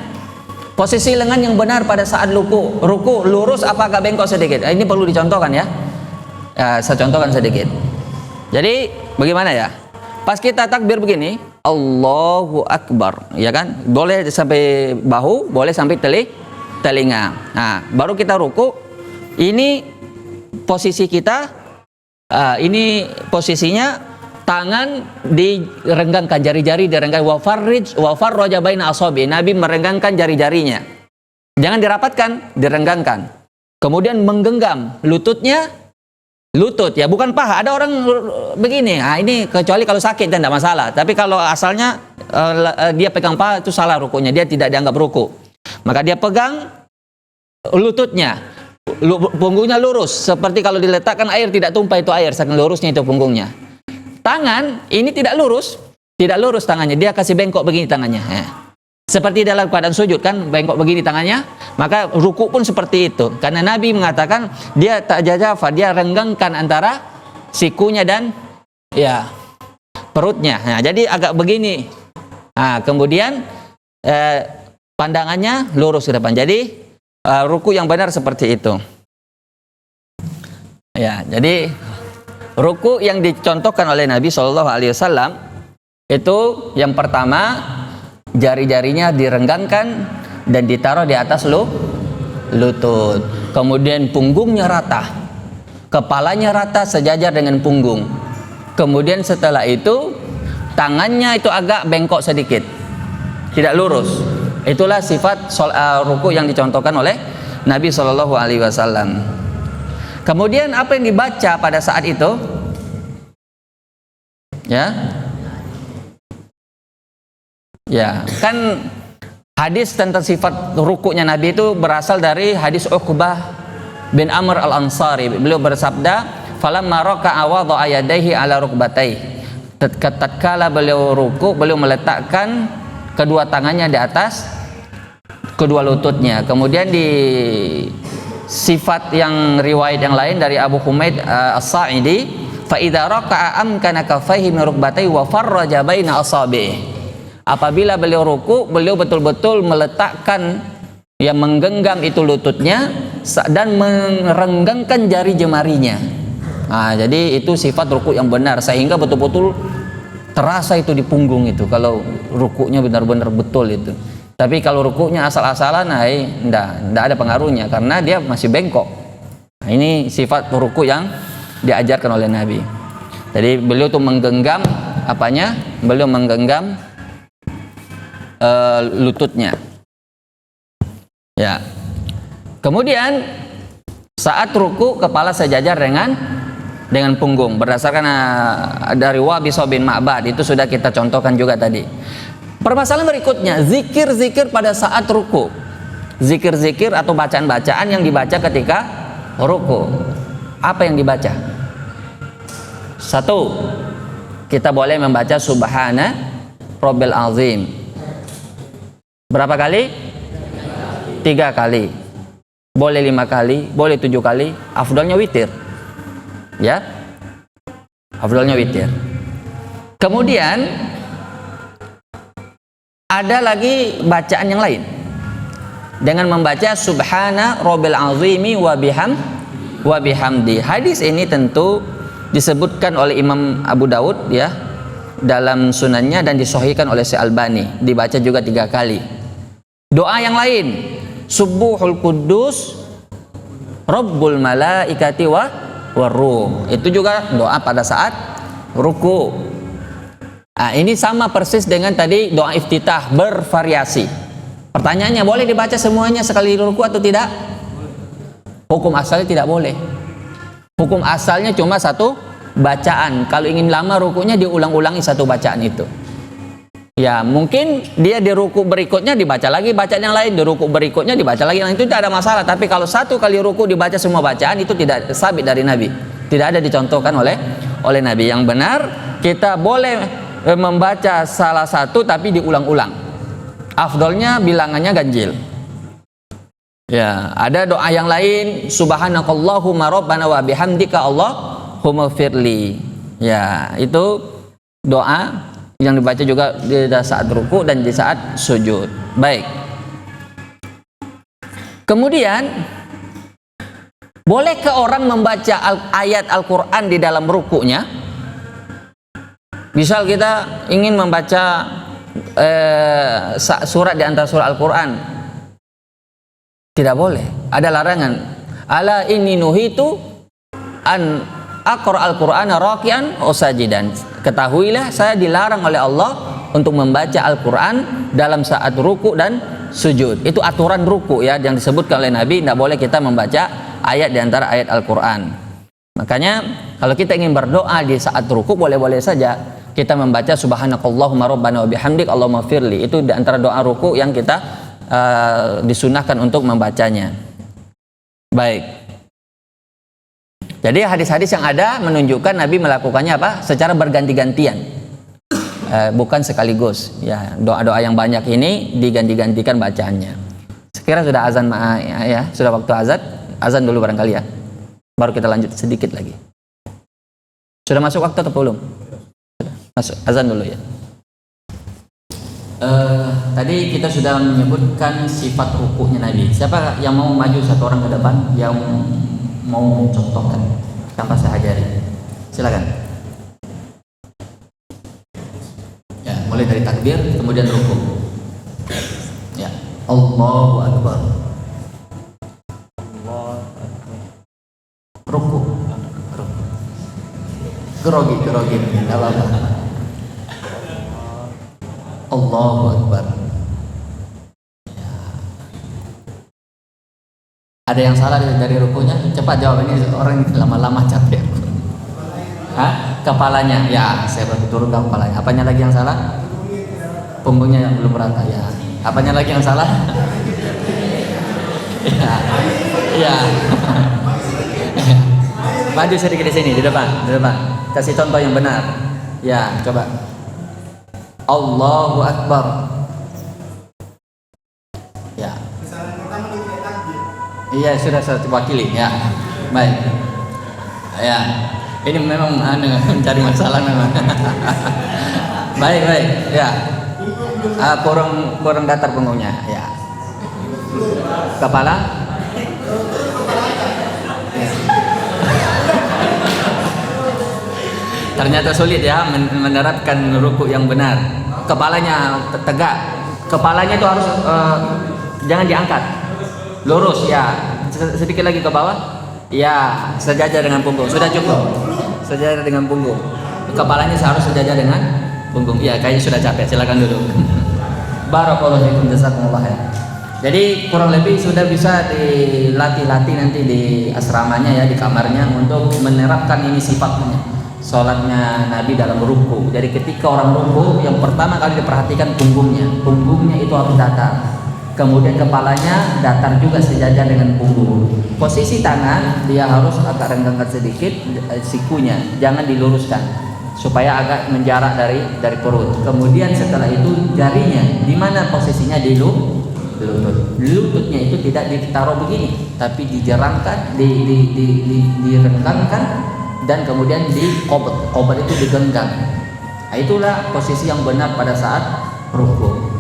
[SPEAKER 1] Posisi lengan yang benar pada saat ruku lurus apa agak bengkok sedikit? Ini perlu dicontohkan, ya. Saya contohkan sedikit. Jadi bagaimana, ya? Pas kita takbir begini, Allahu Akbar, ya kan? Boleh sampai bahu, boleh sampai telinga. Nah, baru kita ruku. Ini posisi kita, ini posisinya tangan direnggangkan, jari-jari direnggangkan. Wa farraja baina asabi. Nabi merenggangkan jari-jarinya. Jangan dirapatkan, direnggangkan. Kemudian menggenggam lututnya, lutut, ya, bukan paha. Ada orang begini. Nah, ini kecuali kalau sakit dan tidak masalah. Tapi kalau asalnya dia pegang paha, itu salah rukunya. Dia tidak dianggap ruku. Maka dia pegang lututnya, punggungnya lurus, seperti kalau diletakkan air tidak tumpah itu air, saking lurusnya itu punggungnya. Tangan ini tidak lurus tangannya, dia kasih bengkok begini tangannya, seperti dalam keadaan sujud kan, bengkok begini tangannya. Maka ruku pun seperti itu, karena Nabi mengatakan dia tak jajafa, dia renggangkan antara sikunya dan, ya, perutnya. Nah, jadi agak begini. Nah, kemudian pandangannya lurus ke depan. Jadi ruku yang benar seperti itu. Ya, jadi ruku yang dicontohkan oleh Nabi SAW itu yang pertama, jari-jarinya direnggangkan dan ditaruh di atas lutut. Kemudian punggungnya rata, kepalanya rata sejajar dengan punggung. Kemudian setelah itu tangannya itu agak bengkok sedikit, tidak lurus. Itulah sifat ruku yang dicontohkan oleh Nabi SAW. Kemudian apa yang dibaca pada saat itu? Ya, kan hadis tentang sifat rukunya Nabi itu berasal dari hadis Uqbah bin Amr al-Ansari. Beliau bersabda, "Falamma raka'a wada'a yadayhi 'ala rukbatayhi." Tatkala beliau ruku, beliau meletakkan kedua tangannya di atas kedua lututnya. Kemudian di sifat yang riwayat yang lain dari Abu Humaid As-Sa'idi, fa idza raka'a amkana kaffaihi min rukbatayhi wa farraja baina asabi'i. Apabila beliau ruku, beliau betul-betul meletakkan, ya, menggenggam itu lututnya dan merenggangkan jari jemarinya. Nah, jadi itu sifat ruku yang benar, sehingga betul-betul terasa itu di punggung itu kalau rukunya benar-benar betul itu. Tapi kalau rukunya asal-asalan, nah, enggak ada pengaruhnya karena dia masih bengkok. Nah, ini sifat ruku yang diajarkan oleh Nabi. Jadi beliau tuh menggenggam apanya? Beliau menggenggam lututnya. Ya. Kemudian saat ruku kepala sejajar dengan punggung berdasarkan dari Wabisa bin Ma'bad, itu sudah kita contohkan juga tadi. Permasalahan berikutnya, zikir-zikir pada saat ruku. Zikir-zikir atau bacaan-bacaan yang dibaca ketika ruku. Apa yang dibaca? Satu, kita boleh membaca Subhana Rabbil Azim. Berapa kali? 3 kali. Boleh 5 kali, boleh 7 kali. Afdalnya witir. Ya, afdalnya witir. Kemudian ada lagi bacaan yang lain dengan membaca Subhana Rabbil Azimi wa bihamdi. Hadis ini tentu disebutkan oleh Imam Abu Daud ya dalam sunannya dan disahihkan oleh Syekh Albani, dibaca juga 3 kali. Doa yang lain, Subuhul Quddus Rabbul Malaikati Waruh, itu juga doa pada saat ruku. Nah, ini sama persis dengan tadi doa iftitah, bervariasi. Pertanyaannya, boleh dibaca semuanya sekali ruku atau tidak? Hukum asalnya tidak boleh. Hukum asalnya cuma satu bacaan. Kalau ingin lama rukunya diulang-ulangi satu bacaan itu. Ya, mungkin dia di ruku berikutnya dibaca lagi bacaan yang lain, di ruku berikutnya dibaca lagi yang lain, itu tidak ada masalah. Tapi kalau satu kali ruku dibaca semua bacaan, itu tidak sabit dari Nabi. Tidak ada dicontohkan oleh Nabi. Yang benar, kita boleh membaca salah satu tapi diulang-ulang. Afdolnya bilangannya ganjil. Ya, ada doa yang lain, Subhanakallahumma rabbana wa bihamdika Allahumma firli. Ya, itu doa yang dibaca juga di saat ruku dan di saat sujud. Baik. Kemudian, bolehkah orang membaca ayat Al-Quran di dalam rukunya? Misal kita ingin membaca surat di antara surah Al-Quran, tidak boleh, ada larangan. Ala inni nuhitu an aqra al-Qur'ana raki'an aw sajidan. Ketahuilah saya dilarang oleh Allah untuk membaca Al-Qur'an dalam saat ruku dan sujud. Itu aturan ruku ya yang disebutkan oleh Nabi, tidak boleh kita membaca ayat di antara ayat Al-Qur'an. Makanya kalau kita ingin berdoa di saat ruku, boleh-boleh saja kita membaca Subhanakallahumma rabbana wa bihamdik Allahumma firli. Itu di antara doa ruku yang kita disunahkan untuk membacanya. Baik. Jadi hadis-hadis yang ada menunjukkan Nabi melakukannya apa? Secara berganti-gantian, bukan sekaligus. Ya, doa-doa yang banyak ini diganti-gantikan bacaannya. Sekira sudah azan ya, sudah waktu azan dulu barangkali ya. Baru kita lanjut sedikit lagi. Sudah masuk waktu atau belum? Masuk azan dulu ya. Tadi kita sudah menyebutkan sifat rukunya Nabi. Siapa yang mau maju satu orang ke depan yang mau mencontohkan tanpa saya ajari? Silakan. Ya, mulai dari takbir kemudian ruku. Ya, Allahu Akbar. Ruku. Grogi, enggak apa-apa. Allahu Akbar. Ya. Ada yang salah dari rukunya? Cepat jawab, ini orang lama-lama capek. Hah? Kepalanya? Ya, saya baru turun ke kepalanya. Apanya lagi yang salah? Punggungnya yang belum rata ya. Apanya lagi yang salah? Ya. Ya. Maju sedikit di sini, di depan. Kasih contoh yang benar. Ya, coba. Allahu Akbar. Ya. Iya, sudah saya wakili ya. Baik. Ya. Ini memang mencari masalah memang. Baik. Ya. Kurang datar punggungnya. Ya. Kepala. Ternyata sulit ya menerapkan ruku yang benar. Kepalanya tegak. Kepalanya itu harus jangan diangkat. Lurus ya. Sedikit lagi ke bawah. Ya, sejajar dengan punggung. Sudah cukup. Sejajar dengan punggung. Kepalanya harus sejajar dengan punggung. Ya, kayaknya sudah capek. Silakan duduk. Barakallahu fiikum, jazakumullah khair. Jadi kurang lebih sudah bisa dilatih-latih nanti di asramanya ya, di kamarnya untuk menerapkan ini sifatnya. Sholatnya Nabi dalam ruku. Jadi ketika orang ruku, yang pertama kali diperhatikan punggungnya itu harus datar. kemudian kepalanya datar juga sejajar dengan punggung. Posisi tangan dia harus agak renggangkan sedikit sikunya, jangan diluruskan supaya agak menjarak dari perut. Kemudian setelah itu jarinya di mana posisinya di lutut. Lututnya itu tidak ditaruh begini, tapi dijerangkan, direnggangkan, dan kemudian dikobot. Kobot itu digenggam. Nah, itulah posisi yang benar pada saat rukuk.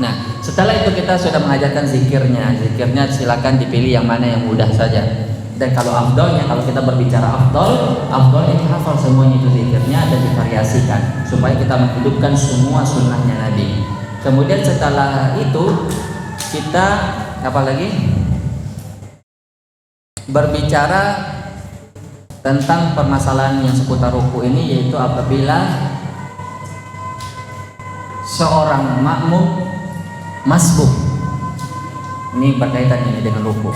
[SPEAKER 1] Nah, setelah itu kita sudah mengajarkan zikirnya. Zikirnya silakan dipilih yang mana yang mudah saja. Dan kalau afdolnya, kalau kita berbicara afdol itu hafal semuanya itu zikirnya dan divariasikan supaya kita menghidupkan semua sunnahnya Nabi. Kemudian setelah itu kita apa lagi? Berbicara tentang permasalahan yang seputar ruku ini, yaitu apabila seorang makmum masbuk, ini berkaitan ini dengan ruku.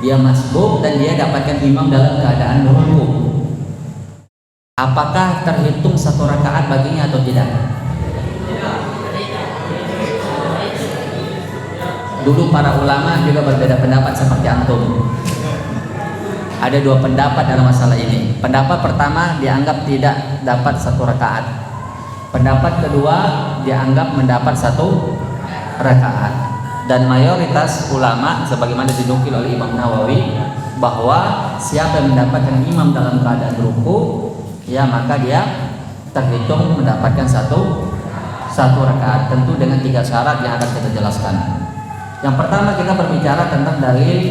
[SPEAKER 1] Dia masbuk dan dia dapatkan imam dalam keadaan ruku. Apakah terhitung satu rakaat baginya atau tidak? Dulu para ulama juga berbeda pendapat seperti antum. Ada dua pendapat dalam masalah ini. Pendapat pertama dianggap tidak dapat satu rakaat. Pendapat kedua dianggap mendapat satu rakaat. Dan mayoritas ulama sebagaimana dinukil oleh Imam Nawawi bahwa siapa yang mendapatkan imam dalam keadaan ruku, ya maka dia terhitung mendapatkan satu rakaat, tentu dengan 3 syarat yang akan kita jelaskan. Yang pertama kita berbicara tentang dalil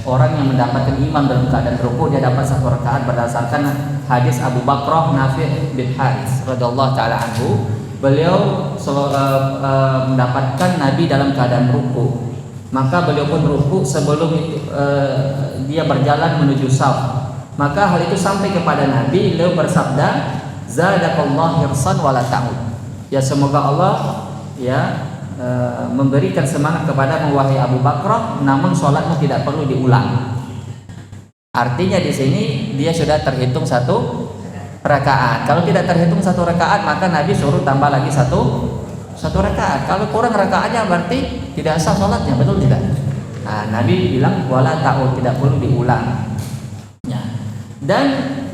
[SPEAKER 1] orang yang mendapatkan imam dalam keadaan ruku dia dapat 1 rakaat berdasarkan hadis Abu Bakrah Nafi' bin Haris radhiyallahu taala anhu. Beliau mendapatkan Nabi dalam keadaan ruku, maka beliau pun ruku sebelum itu dia berjalan menuju shaf. Maka hal itu sampai kepada Nabi, beliau bersabda, "Zadakallahu hirsan wala ta'ud." Ya semoga Allah ya memberikan semangat kepada wahai Abu Bakrah, namun sholatmu tidak perlu diulang. Artinya di sini dia sudah terhitung 1 rakaat. Kalau tidak terhitung 1 rakaat, maka Nabi suruh tambah lagi satu rakaat. Kalau kurang rakaatnya berarti tidak sah sholatnya, betul tidak? Nah, Nabi bilang wala ta'ud, tidak perlu diulang. Ya. Dan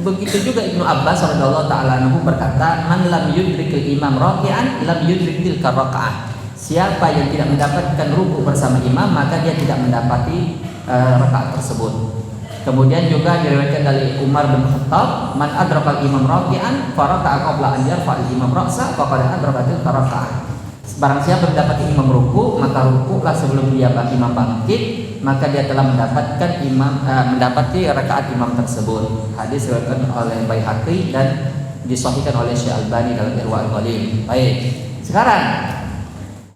[SPEAKER 1] begitu juga Ibnu Abbas radhiyallahu taala anhu berkata, "Man lam yudrikil imam raki'an lam yudrikil raka'ah." Siapa yang tidak mendapatkan ruku bersama imam, maka dia tidak mendapati rakaat tersebut. Kemudian juga diriwayatkan dari Umar bin Khattab, "Man adrakal imam raki'an faraka'a qabla an yarfa'al imam ra'sa faqad adrakatil raka'ah." Barang siapa mendapati imam ruku, maka rukuklah sebelum dia imam bangkit, maka dia telah mendapati rakaat imam tersebut. Hadis diriwayatkan oleh Baihaqi dan disahihkan oleh Syekh Albani dalam Irwaul Ghalil. Baik. Sekarang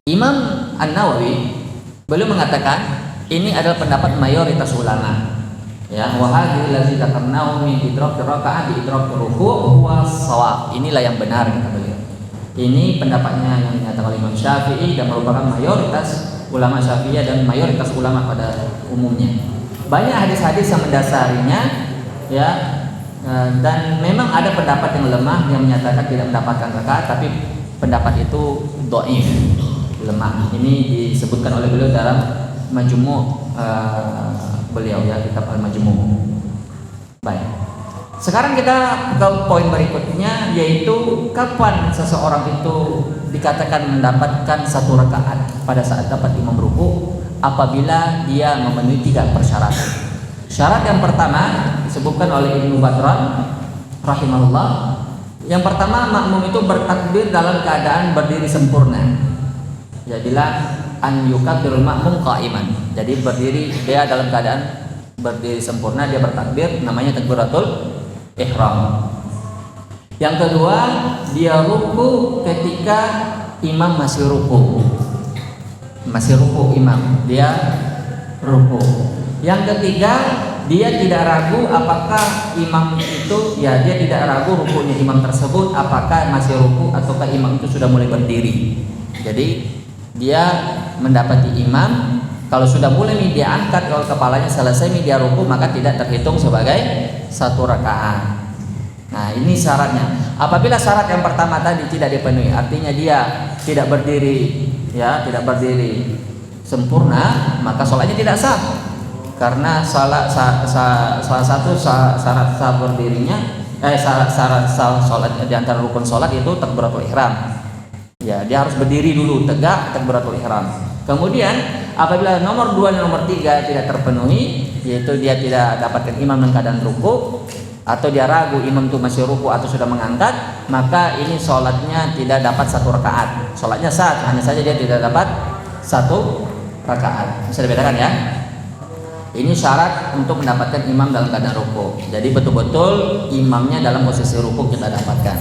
[SPEAKER 1] Imam An-Nawawi beliau mengatakan ini adalah pendapat mayoritas ulama. Ya, wa hadhihi allati takamnahu min idrak raka'ah bi idrak ruku' huwa shawab. Inilah yang benar kata beliau. Ini pendapatnya yang dinyatakan oleh Imam Syafi'i dan merupakan mayoritas ulama Syafi'iyah dan mayoritas ulama pada umumnya. Banyak hadis-hadis yang mendasarinya, ya, dan memang ada pendapat yang lemah yang menyatakan tidak mendapatkan rakaat, tapi pendapat itu dhaif, lemah. Ini disebutkan oleh beliau dalam Majmu' beliau, ya, kitab Al-Majmu'. Baik. Sekarang kita ke poin berikutnya, yaitu kapan seseorang itu dikatakan mendapatkan 1 rakaat pada saat dapat imam ruku, apabila dia memenuhi 3 persyaratan. Syarat yang pertama disebutkan oleh Ibnu Badran rahimahullah. Yang pertama, makmum itu bertakbir dalam keadaan berdiri sempurna. Jadilah an yukabbirul makmum qa'iman. Jadi berdiri dia dalam keadaan berdiri sempurna, dia bertakbir, namanya takbiratul ihram. Yang kedua, dia ruku ketika imam masih ruku. Masih ruku imam, dia ruku. Yang ketiga, dia tidak ragu apakah imam itu, ya dia tidak ragu rukunya imam tersebut apakah masih ruku ataukah imam itu sudah mulai berdiri. Jadi dia mendapati imam, kalau sudah mulai dia angkat kalau kepalanya selesai dia ruku, maka tidak terhitung sebagai 1 rakaat. Nah, ini syaratnya. Apabila syarat yang pertama tadi tidak dipenuhi, artinya dia tidak berdiri ya, tidak berdiri sempurna, maka sholatnya tidak sah. Karena salah satu syarat sah berdirinya, syarat sah sholat di antara rukun sholat itu takbiratul ihram. Ya, dia harus berdiri dulu tegak takbiratul ihram. Kemudian apabila nomor 2 dan nomor 3 tidak terpenuhi, yaitu dia tidak dapatkan imam dalam keadaan ruku, atau dia ragu imam itu masih ruku atau sudah mengangkat, maka ini sholatnya tidak dapat 1 rakaat. Sholatnya sah, hanya saja dia tidak dapat 1 rakaat. Bisa dibedakan ya. Ini syarat untuk mendapatkan imam dalam keadaan ruku. Jadi betul-betul imamnya dalam posisi ruku kita dapatkan.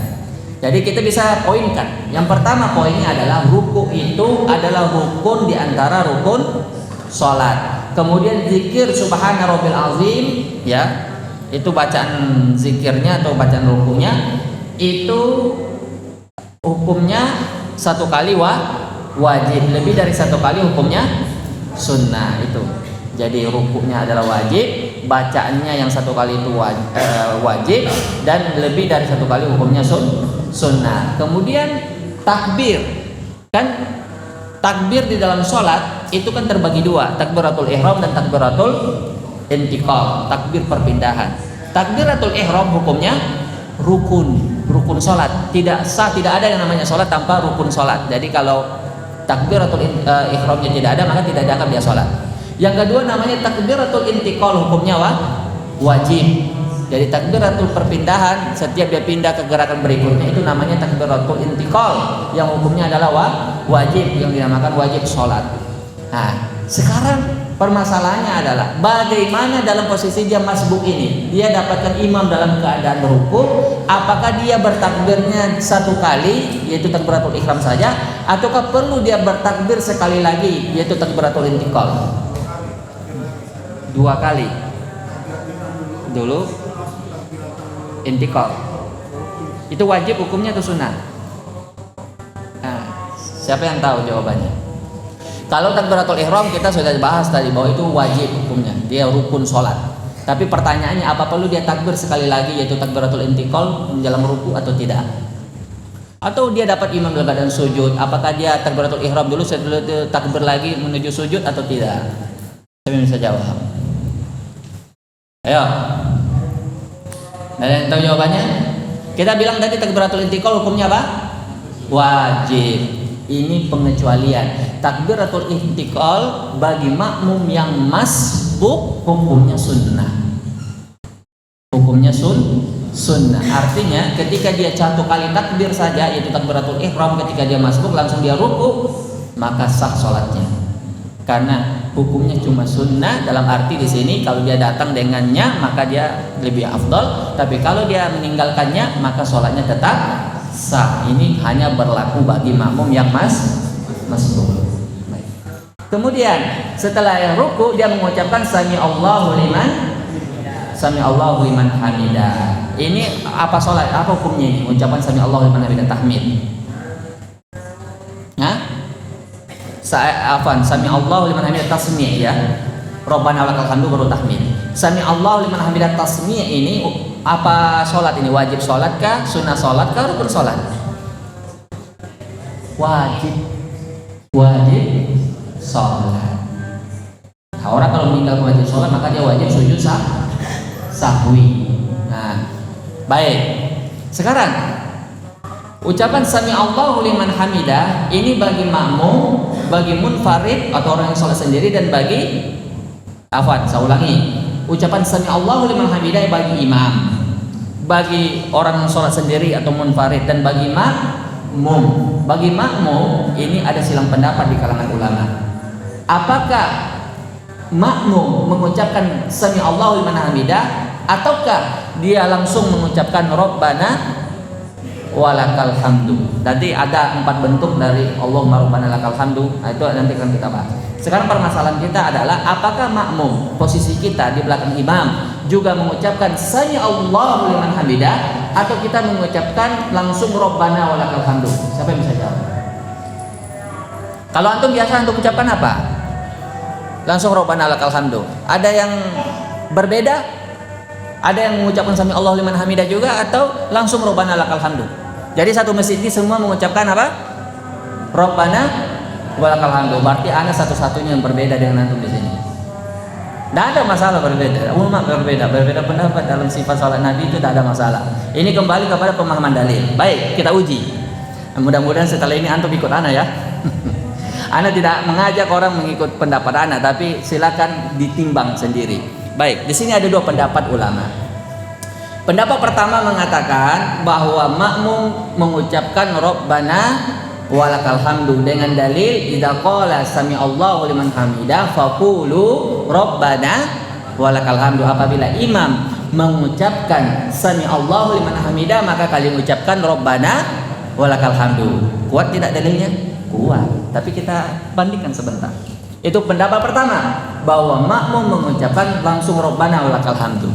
[SPEAKER 1] Jadi kita bisa poinkan. Yang pertama poinnya adalah ruku itu adalah rukun di antara rukun sholat. Kemudian zikir subhana rabbil azim, ya, itu bacaan zikirnya atau bacaan rukunya itu hukumnya 1 kali wajib, lebih dari 1 kali hukumnya sunnah itu. Jadi rukunya adalah wajib, bacaannya yang 1 kali itu wajib, dan lebih dari 1 kali hukumnya sunnah. Kemudian takbir, kan takbir di dalam sholat itu kan terbagi 2, takbiratul ihram dan takbiratul intiqal, takbir perpindahan. Takbiratul ihram hukumnya rukun sholat, tidak sah, tidak ada yang namanya sholat tanpa rukun sholat. Jadi kalau takbiratul ihramnya tidak ada, maka tidak dianggap dia sholat. Yang kedua namanya takbiratul intiqal, hukumnya wajib. Jadi takbiratul perpindahan, setiap dia pindah ke gerakan berikutnya itu namanya takbiratul intiqal, yang hukumnya adalah wajib, yang dinamakan wajib sholat. Nah, sekarang permasalahannya adalah bagaimana dalam posisi dia masbuk ini, dia dapatkan imam dalam keadaan ruku, apakah dia bertakbirnya 1 kali yaitu takbiratul ihram saja, ataukah perlu dia bertakbir sekali lagi yaitu takbiratul intiqal? 2 kali dulu intiqal. Itu wajib hukumnya atau sunnah? Nah, siapa yang tahu jawabannya? Kalau takbiratul ihram kita sudah bahas tadi bahwa itu wajib hukumnya, dia rukun sholat. Tapi pertanyaannya, apa perlu dia takbir sekali lagi yaitu takbiratul intiqal dalam ruku atau tidak? Atau dia dapat imam dalam keadaan sujud, apakah dia takbiratul ihram dulu setelah takbir lagi menuju sujud atau tidak? Siapa yang bisa jawab? Ayo. Ada yang tahu jawabannya? Kita bilang tadi takbiratul intiqal hukumnya apa? Wajib. Ini pengecualian. Takbiratul intiqal bagi makmum yang masbuk hukumnya sunnah. Hukumnya sunnah. Artinya ketika dia 1 kali takbir saja yaitu takbiratul ihram, ketika dia masbuk langsung dia ruku, maka sah sholatnya. Karena hukumnya cuma sunnah, dalam arti di sini kalau dia datang dengannya maka dia lebih afdal, tapi kalau dia meninggalkannya maka sholatnya tetap sah. Ini hanya berlaku bagi makmum yang masbuk. Kemudian setelah yang ruku dia mengucapkan sami Allahu liman hamidah. Ini apa sholat? Apa hukumnya ini? Ucapan sami Allahu liman hamidah tahmid. Sami Allahu liman hamidah tasmi' ya. Rabbana lakal hamdu baru tahmid. Sami Allahu liman hamidah tasmi' ini apa sholat ini? Wajib sholat kah? Sunnah sholat kah? Rukun sholat? Wajib sholat. Nah, orang kalau meninggal wajib sholat maka dia wajib sujud sahwi. Nah, baik. Sekarang ucapan sami Allahu liman hamidah ini bagi makmum, bagi munfarid atau orang yang sholat sendiri, dan bagi saya ulangi, ucapan sami Allahu liman hamidah bagi imam, bagi orang yang sholat sendiri atau munfarid, dan bagi makmum. Bagi makmum ini ada silang pendapat di kalangan ulama. Apakah makmum mengucapkan sami Allahu liman hamidah ataukah dia langsung mengucapkan Rabbana walakal hamdu? Nanti ada 4 bentuk dari Allahumma rabbana lakal hamdu. Nah, itu nanti akan kita bahas. Sekarang permasalahan kita adalah apakah makmum, posisi kita di belakang imam, juga mengucapkan sami Allahu liman hamidah, atau kita mengucapkan langsung Rabbana walakal hamdu? Siapa yang bisa jawab? Kalau antum biasa antum ucapkan apa? Langsung Rabbana lakal hamdu. Ada yang berbeda? Ada yang mengucapkan sami Allahu liman hamidah juga, atau langsung Rabbana lakal hamdu? Jadi satu masjid ini semua mengucapkan apa? Rabbana walakal hamdu. Berarti ana satu-satunya yang berbeda dengan antum di sini. Tidak ada masalah berbeda, ulama berbeda pendapat dalam sifat salat Nabi itu tidak ada masalah. Ini kembali kepada pemahaman dalil. Baik, kita uji. Mudah-mudahan setelah ini antum ikut ana ya. Ana tidak mengajak orang mengikut pendapat ana, tapi silakan ditimbang sendiri. Baik, di sini ada dua pendapat ulama. Pendapat pertama mengatakan bahwa makmum mengucapkan Rabbana walakal hamdu dengan dalil idza qala sami Allahu liman hamidah faqulu Rabbana walakal hamdu. Apabila imam mengucapkan sami Allahu liman hamidah, maka kalian ucapkan Rabbana walakal hamdu. Kuat tidak dalilnya? Kuat. Tapi kita bandingkan sebentar. Itu pendapat pertama, bahwa makmum mengucapkan langsung Rabbana walakal hamdu.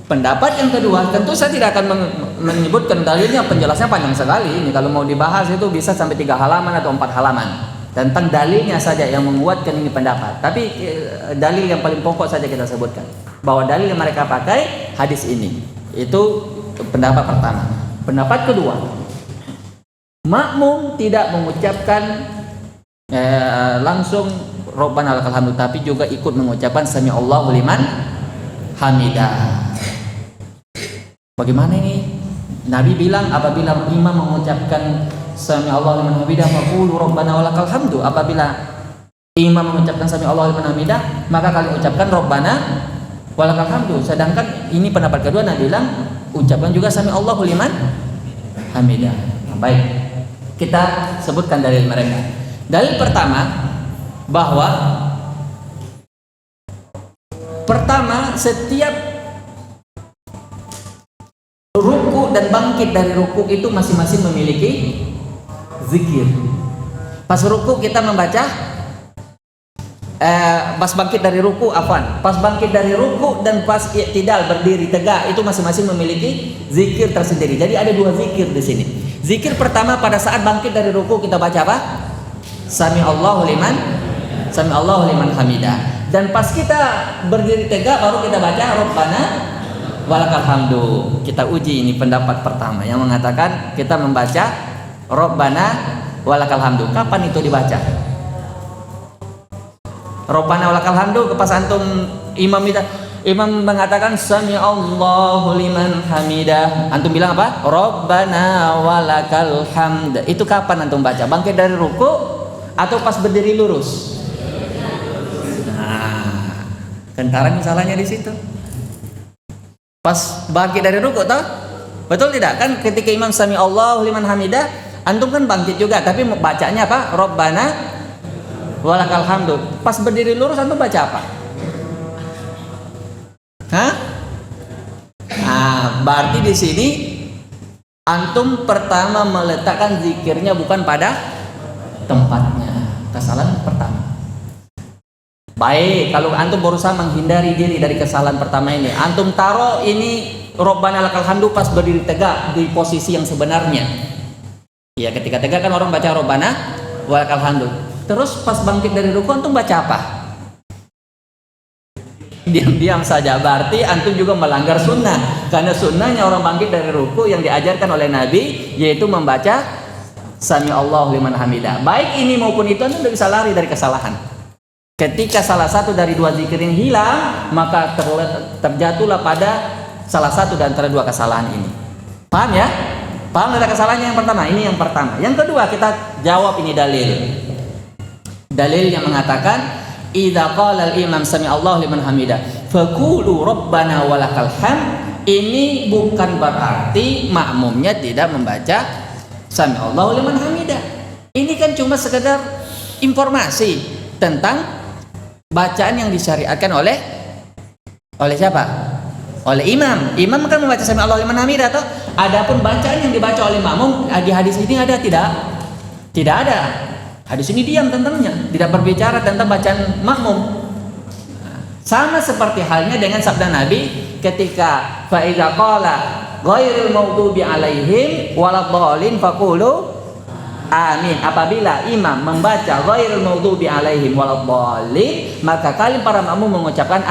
[SPEAKER 1] Pendapat yang kedua, tentu saya tidak akan menyebutkan dalilnya, penjelasannya panjang sekali. Ini kalau mau dibahas itu bisa sampai 3 halaman atau 4 halaman. Tentang dalilnya saja yang menguatkan ini pendapat. Tapi dalil yang paling pokok saja kita sebutkan. Bahwa dalil yang mereka pakai hadis ini. Itu pendapat pertama. Pendapat kedua, makmum tidak mengucapkan langsung Rabbana lakal hamdu, tapi juga ikut mengucapkan sami Allahu liman hamidah. Bagaimana ini? Nabi bilang apabila imam mengucapkan sami Allahu liman hamidah faqulu Rabbana walakal hamdu. Apabila imam mengucapkan sami Allahu liman hamidah, maka kalian ucapkan Rabbana walakal hamdu. Sedangkan ini pendapat kedua, Nabi bilang ucapkan juga sami Allahu liman hamidah. Baik, kita sebutkan dalil mereka. Dalil pertama, bahwa pertama setiap ruku dan bangkit dari ruku itu masing-masing memiliki zikir. Pas ruku kita membaca pas bangkit dari ruku pas bangkit dari ruku dan pas i'tidal berdiri tegak itu masing-masing memiliki zikir tersendiri. Jadi ada 2 zikir di sini. Zikir pertama pada saat bangkit dari ruku kita baca apa? Sami Allahu liman hamidah. Dan pas kita berdiri tegak baru kita baca Rabbana walakal hamdu. Kita uji ini pendapat pertama yang mengatakan kita membaca Rabbana walakal hamdu. Kapan itu dibaca? Rabbana walakal hamdu pas antum imam mengatakan sami Allahu liman hamidah, antum bilang apa? Rabbana walakal hamd. Itu kapan antum baca? Bangkit dari ruku atau pas berdiri lurus? Nah, kentaran salahnya di situ. Pas bangkit dari ruku toh? Betul tidak? Kan ketika imam sami Allahu liman hamidah, antum kan bangkit juga, tapi bacanya apa? Rabbana walakal hamdu. Pas berdiri lurus antum baca apa? Hah? Nah, berarti di sini antum pertama meletakkan zikirnya bukan pada tempatnya. Kesalahan pertama. Baik, kalau antum berusaha menghindari diri dari kesalahan pertama ini, antum taruh ini Rabbana lakal hamdu pas berdiri tegak di posisi yang sebenarnya. Ya, ketika tegak kan orang baca Rabbana walakal hamdu. Terus pas bangkit dari ruku antum baca apa? Diam-diam saja. Berarti antum juga melanggar sunnah. Karena sunnahnya orang bangkit dari ruku yang diajarkan oleh Nabi yaitu membaca Sami Allahu liman hamidah. Baik ini maupun itu antum tidak bisa lari dari kesalahan. Ketika salah satu dari 2 zikir ini hilang, maka terjatuhlah pada salah satu dari antara 2 kesalahan ini. Paham ya? Paham ada kesalahannya yang pertama? Ini yang pertama. Yang kedua kita jawab ini dalil. Dalil yang mengatakan idza qala al-imam sami Allahu liman hamidah faqulu rabbana walakal hamd. Ini bukan berarti makmumnya tidak membaca sami Allahu liman hamidah. Ini kan cuma sekedar informasi tentang bacaan yang disyariatkan oleh siapa? Oleh imam. Imam kan membaca sami Allahu liman hamidah toh. Adapun bacaan yang dibaca oleh makmum di hadis ini ada tidak? Tidak ada. Hadis ini diam tentangnya, tidak berbicara tentang bacaan makmum. Sama seperti halnya dengan sabda Nabi ketika fa iza qala ghairil maghdubi alaihim waladhdallin faqulu amin. Apabila imam membaca ghairil maghdubi alaihim waladhdallin, maka kalian para makmum mengucapkan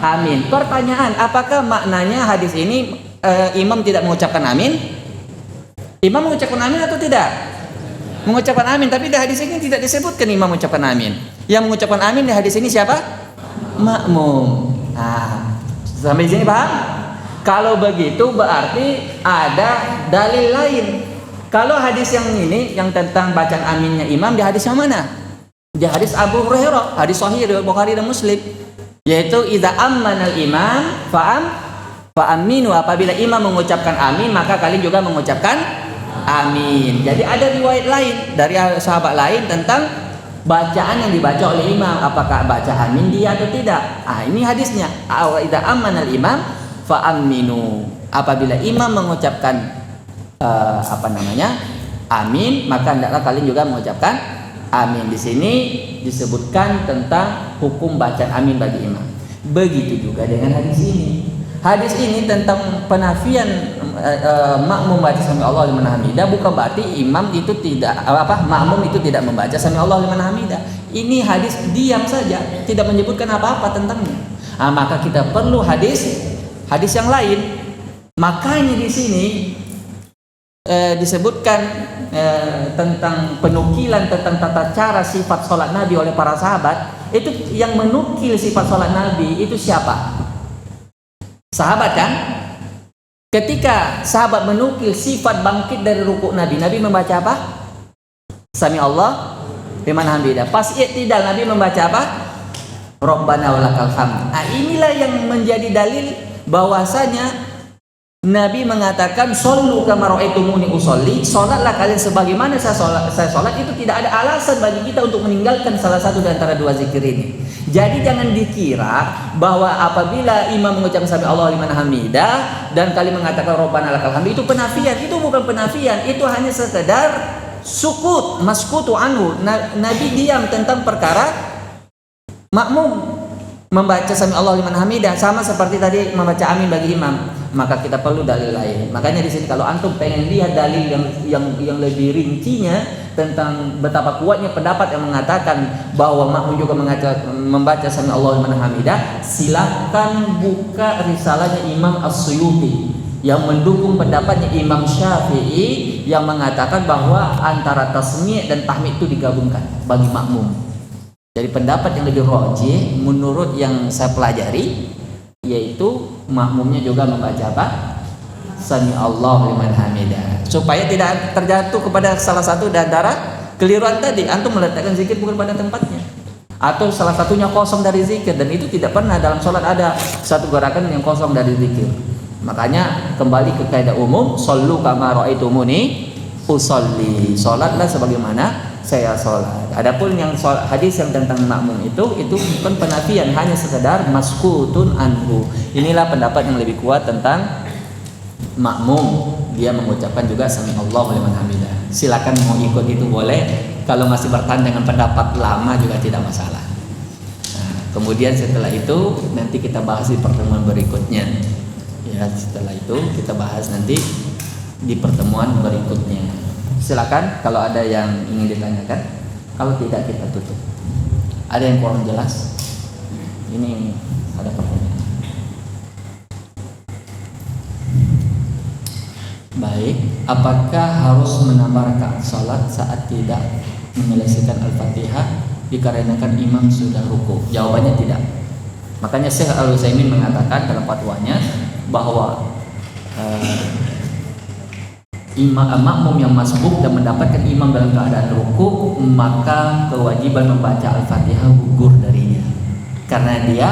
[SPEAKER 1] amin. Pertanyaan, apakah maknanya hadis ini imam tidak mengucapkan amin? Imam mengucapkan amin atau tidak?
[SPEAKER 3] mengucapkan amin, tapi di hadis ini tidak disebutkan imam mengucapkan amin. Yang mengucapkan amin di hadis ini siapa? Makmum. Nah, sampai sini paham? Kalau begitu berarti ada dalil lain. Kalau hadis yang ini yang tentang bacaan aminnya imam di hadis yang mana? Di hadis Abu Hurairah, hadis sahih riwayat Bukhari dan Muslim, yaitu idza ammanal imam fa'aminu, apabila imam mengucapkan amin maka kalian juga mengucapkan amin. Jadi ada riwayat lain dari sahabat lain tentang bacaan yang dibaca oleh imam, apakah baca amin dia atau tidak. Ini hadisnya, idza ammanal imam fa'aminu, apabila imam mengucapkan amin, maka hendaklah kalian juga mengucapkan amin. Di sini disebutkan tentang hukum bacaan amin bagi imam. Begitu juga dengan hadis ini. Hadis ini tentang penafian makmum baca sami Allah liman hamidah, bukan berarti imam itu tidak makmum itu tidak membaca sami Allah liman hamidah. Ini hadis diam saja, tidak menyebutkan apa-apa tentangnya. Maka kita perlu hadis yang lain. Makanya di sini disebutkan tentang penukilan tentang tata cara sifat sholat Nabi oleh para sahabat. Itu yang menukil sifat sholat Nabi itu siapa? Sahabat kan? Ketika sahabat menukil sifat bangkit dari rukuk Nabi, Nabi membaca apa? Sami Allah liman hamidah. Pas i'tidal Nabi membaca apa? Rabbana walakal hamd. Inilah yang menjadi dalil bahwasanya Nabi mengatakan shollu kama ra'aitumuni usolli, salatlah kalian sebagaimana saya salat. Itu tidak ada alasan bagi kita untuk meninggalkan salah satu di antara dua zikir ini. Jadi jangan dikira bahwa apabila imam mengucapkan sami Allah liman hamidah dan kalian mengatakan Rabbana lakal hamd itu penafian. Itu bukan penafian, itu hanya sekedar sukut, maskutu anhu. Nabi diam tentang perkara makmum membaca sami Allah liman hamidah, sama seperti tadi membaca amin bagi imam. Maka kita perlu dalil lain. Makanya di sini kalau antum pengen lihat dalil yang lebih rincinya tentang betapa kuatnya pendapat yang mengatakan bahwa makmum juga membaca sami Allah liman hamidah, silahkan buka risalahnya Imam As-Suyuti yang mendukung pendapatnya Imam Syafi'i yang mengatakan bahwa antara tasmi' dan tahmid itu digabungkan bagi makmum. Jadi pendapat yang lebih rajih menurut yang saya pelajari yaitu makmumnya juga membaca apa? Sami Allah liman hamidah, supaya tidak terjatuh kepada salah satu di antara keliruan tadi, antum meletakkan zikir bukan pada tempatnya, atau salah satunya kosong dari zikir, dan itu tidak pernah dalam sholat ada satu gerakan yang kosong dari zikir. Makanya kembali ke kaidah umum, shollu kama ra'aitumuni usolli, sholatlah sebagaimana saya sholat. Adapun yang hadis yang tentang makmum itu bukan penafian, hanya sekedar maskutun anhu. Inilah pendapat yang lebih kuat tentang makmum, dia mengucapkan juga sami Allah liman hamidah. Silakan mau ikut itu boleh, kalau masih bertahan dengan pendapat lama juga tidak masalah. Kemudian setelah itu nanti kita bahas di pertemuan berikutnya. Ya, setelah itu kita bahas nanti di pertemuan berikutnya. Silakan kalau ada yang ingin ditanyakan. Kalau tidak kita tutup. Ada yang kurang jelas? Ini ada pertanyaan. Baik, apakah harus menambah rakaat salat saat tidak menyelesaikan Al-Fatihah dikarenakan imam sudah ruku? Jawabannya tidak. Makanya Syekh Al-Utsaimin mengatakan dalam fatwanya bahwa makmum yang masbuk dan mendapatkan imam dalam keadaan ruku, maka kewajiban membaca Al-Fatihah gugur darinya, karena dia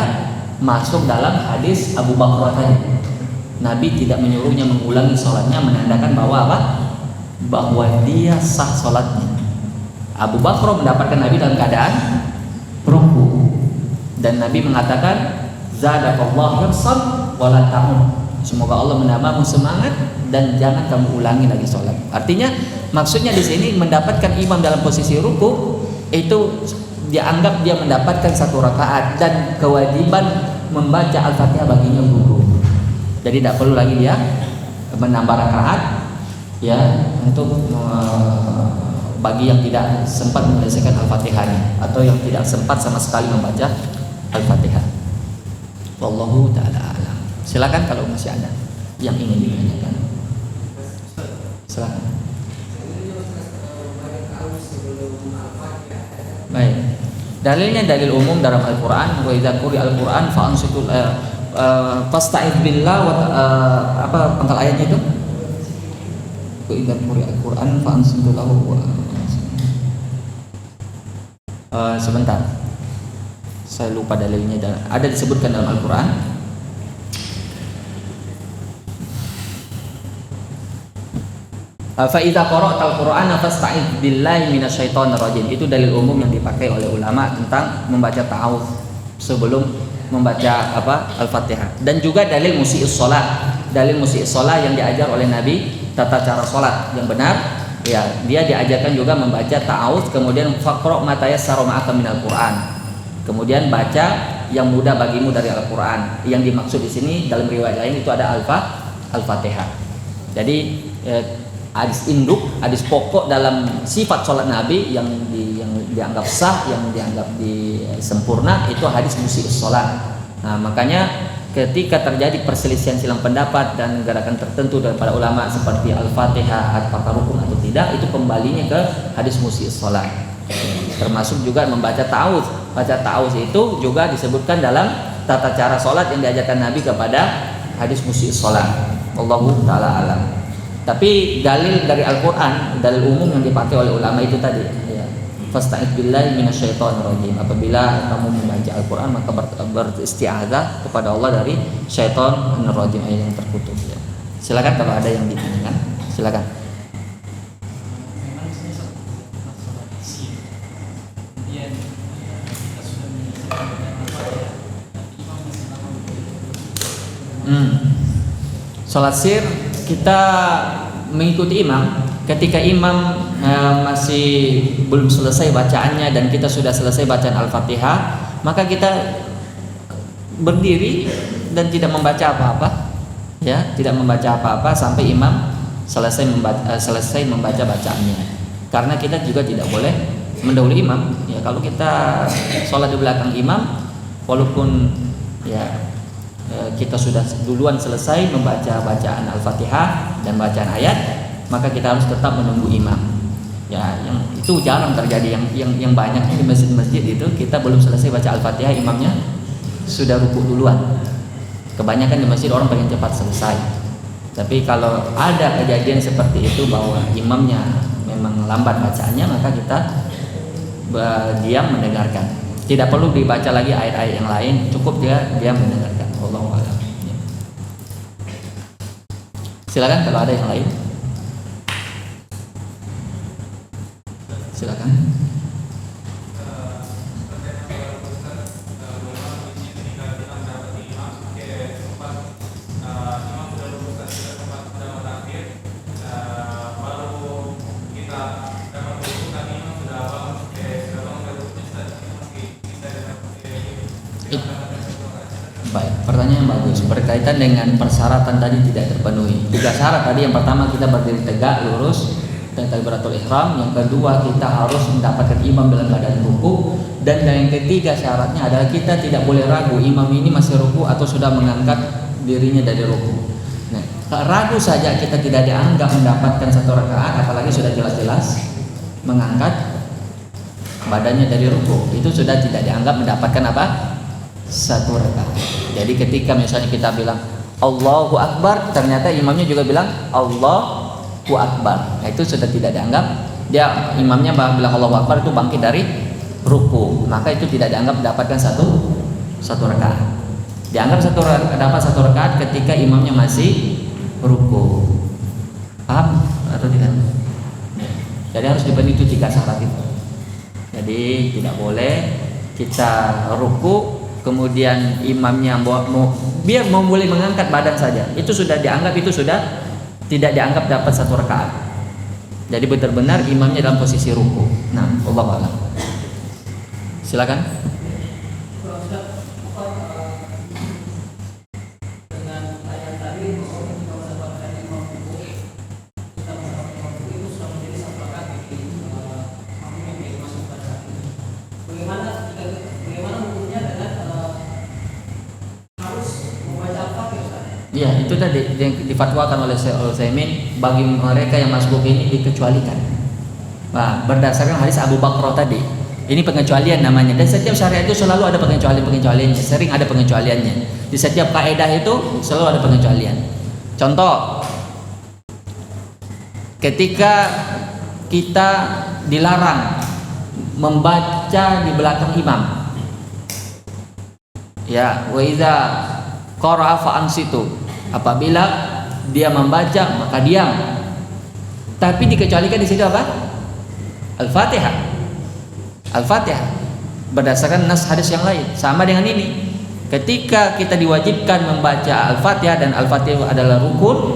[SPEAKER 3] masuk dalam hadis Abu Bakar tadi. Nabi tidak menyuruhnya mengulangi sholatnya, menandakan bahwa apa? Bahwa dia sah sholatnya. Abu Bakar mendapatkan Nabi dalam keadaan ruku, dan Nabi mengatakan zadakallahu hirsan wala ta'ud, semoga Allah menambahmu semangat dan jangan kamu ulangi lagi sholat. Artinya maksudnya di sini mendapatkan imam dalam posisi ruku itu dianggap dia mendapatkan satu rakaat, dan kewajiban membaca Al-Fatihah baginya gugur. Jadi tidak perlu lagi dia menambah rakaat ya untuk bagi yang tidak sempat menyelesaikan Al-Fatihahnya atau yang tidak sempat sama sekali membaca Al-Fatihah. Wallahu ta'ala a'lam. Silakan kalau masih ada yang ingin ditanyakan. Silakan. Baik. Dalilnya dalil umum dalam Al-Qur'an, wa idza quri'al Qur'an fa'ansitu fasta'idz billah wa apa pangkal ayatnya itu? Wa idza quri'al Qur'an fa'ansitu lahu sebentar. Saya lupa dalilnya, ada disebutkan dalam Al-Qur'an. Fa idza qara'tal Qur'ana fasta'idz billahi minasyaitonir rajim. Itu dalil umum yang dipakai oleh ulama tentang membaca ta'awudz sebelum membaca Al-Fatihah. Dan juga dalil musii'us shalah. Dalil musii'us shalah yang diajar oleh Nabi tata cara salat yang benar. Ya, dia diajarkan juga membaca ta'awudz, kemudian faqra' ma tayassara ma'aka minal Qur'an. Kemudian baca yang mudah bagimu dari Al-Qur'an. Yang dimaksud di sini dalam riwayat lain itu ada Al-Fatihah. Jadi hadis induk, hadis pokok dalam sifat sholat Nabi yang dianggap sah, yang dianggap sempurna itu hadis musii'us sholat. Nah, makanya ketika terjadi perselisihan silang pendapat dan gerakan tertentu dari para ulama seperti Al-Fatihah apakah rukun atau tidak, itu kembalinya ke hadis musii'us sholat. Termasuk juga membaca ta'awudz. Baca ta'awudz itu juga disebutkan dalam tata cara sholat yang diajarkan Nabi kepada hadis musii'us sholat. Wallahu ta'ala alam. Tapi dalil dari Al-Qur'an, dalil umum yang dipakai oleh ulama itu tadi, ya. Fasta'idz billahi minasyaitonir rajim. Apabila kamu membaca Al-Qur'an maka beristi'adzah kepada Allah dari syaitanir rajim yang terkutuk, ya. Silakan kalau ada yang ditanyakan. Silakan. Salat sir kita mengikuti imam. Ketika imam masih belum selesai bacaannya dan kita sudah selesai bacaan Al-Fatihah, maka kita berdiri dan tidak membaca apa-apa, ya, tidak membaca apa-apa sampai imam selesai membaca bacaannya. Karena kita juga tidak boleh mendahului imam. Ya, kalau kita sholat di belakang imam, walaupun ya kita sudah duluan selesai membaca bacaan Al-Fatihah dan bacaan ayat, maka kita harus tetap menunggu imam. Ya, yang itu jarang terjadi. Yang banyak di masjid-masjid itu kita belum selesai baca Al-Fatihah, imamnya sudah ruku duluan. Kebanyakan di masjid orang pengen cepat selesai. Tapi kalau ada kejadian seperti itu bahwa imamnya memang lambat bacaannya, maka kita diam mendengarkan. Tidak perlu dibaca lagi ayat-ayat yang lain, cukup dia diam mendengarkan. Wallahu a'lam. Silakan kalau ada yang lain. Silakan. Baik, pertanyaan yang bagus berkaitan dengan persyaratan tadi tidak terpenuhi. 3 syarat tadi, yang pertama kita berdiri tegak lurus dan takbiratul ihram, yang kedua kita harus mendapatkan imam dalam keadaan ruku, dan yang ketiga syaratnya adalah kita tidak boleh ragu imam ini masih ruku atau sudah mengangkat dirinya dari ruku. Nah, ragu saja kita tidak dianggap mendapatkan 1 rakaat, apalagi sudah jelas-jelas mengangkat badannya dari ruku, itu sudah tidak dianggap mendapatkan 1 rakaat. Jadi ketika misalnya kita bilang Allahu Akbar, ternyata imamnya juga bilang Allahu Akbar, nah, itu sudah tidak dianggap, dia imamnya bilang Allahu Akbar itu bangkit dari ruku, maka itu tidak dianggap mendapatkan satu rakaat. Dianggap dapat 1 rakaat ketika imamnya masih ruku. Paham atau tidak? Jadi harus dipenuhi itu 3 syarat itu. Jadi tidak boleh kita ruku kemudian imamnya biar mau boleh mengangkat badan saja, itu sudah dianggap, itu sudah tidak dianggap dapat 1 rakaat. Jadi benar-benar imamnya dalam posisi ruku. Nah, Allah a'lam. Silakan. Ya, itu tadi yang difatwakan oleh Syekh Al-Utsaimin, bagi mereka yang masbuk ini dikecualikan. Nah, berdasarkan hadis Abu Bakar tadi, ini pengecualian namanya. Dan setiap syariat itu selalu ada pengecualiannya, sering ada pengecualiannya. Di setiap kaidah itu selalu ada pengecualian. Contoh, ketika kita dilarang membaca di belakang imam, ya, wa iza qara'a fa ansitu, apabila dia membaca maka diam. Tapi dikecualikan di situ apa? Al-Fatihah. Al-Fatihah berdasarkan nas hadis yang lain. Sama dengan ini, ketika kita diwajibkan membaca Al-Fatihah dan Al-Fatihah adalah rukun,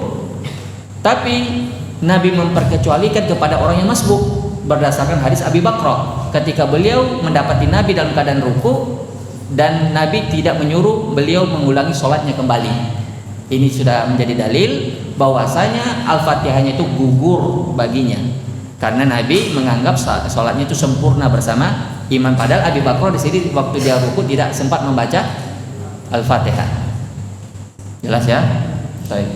[SPEAKER 3] tapi Nabi memperkecualikan kepada orang yang masbuk berdasarkan hadis Abi Bakar ketika beliau mendapati Nabi dalam keadaan ruku dan Nabi tidak menyuruh beliau mengulangi sholatnya kembali. Ini sudah menjadi dalil bahwasanya Al-Fatihahnya itu gugur baginya, karena Nabi menganggap sholatnya itu sempurna bersama imam. Padahal Abi Bakar di sini waktu dia ruku tidak sempat membaca Al-Fatihah. Jelas ya? Baik.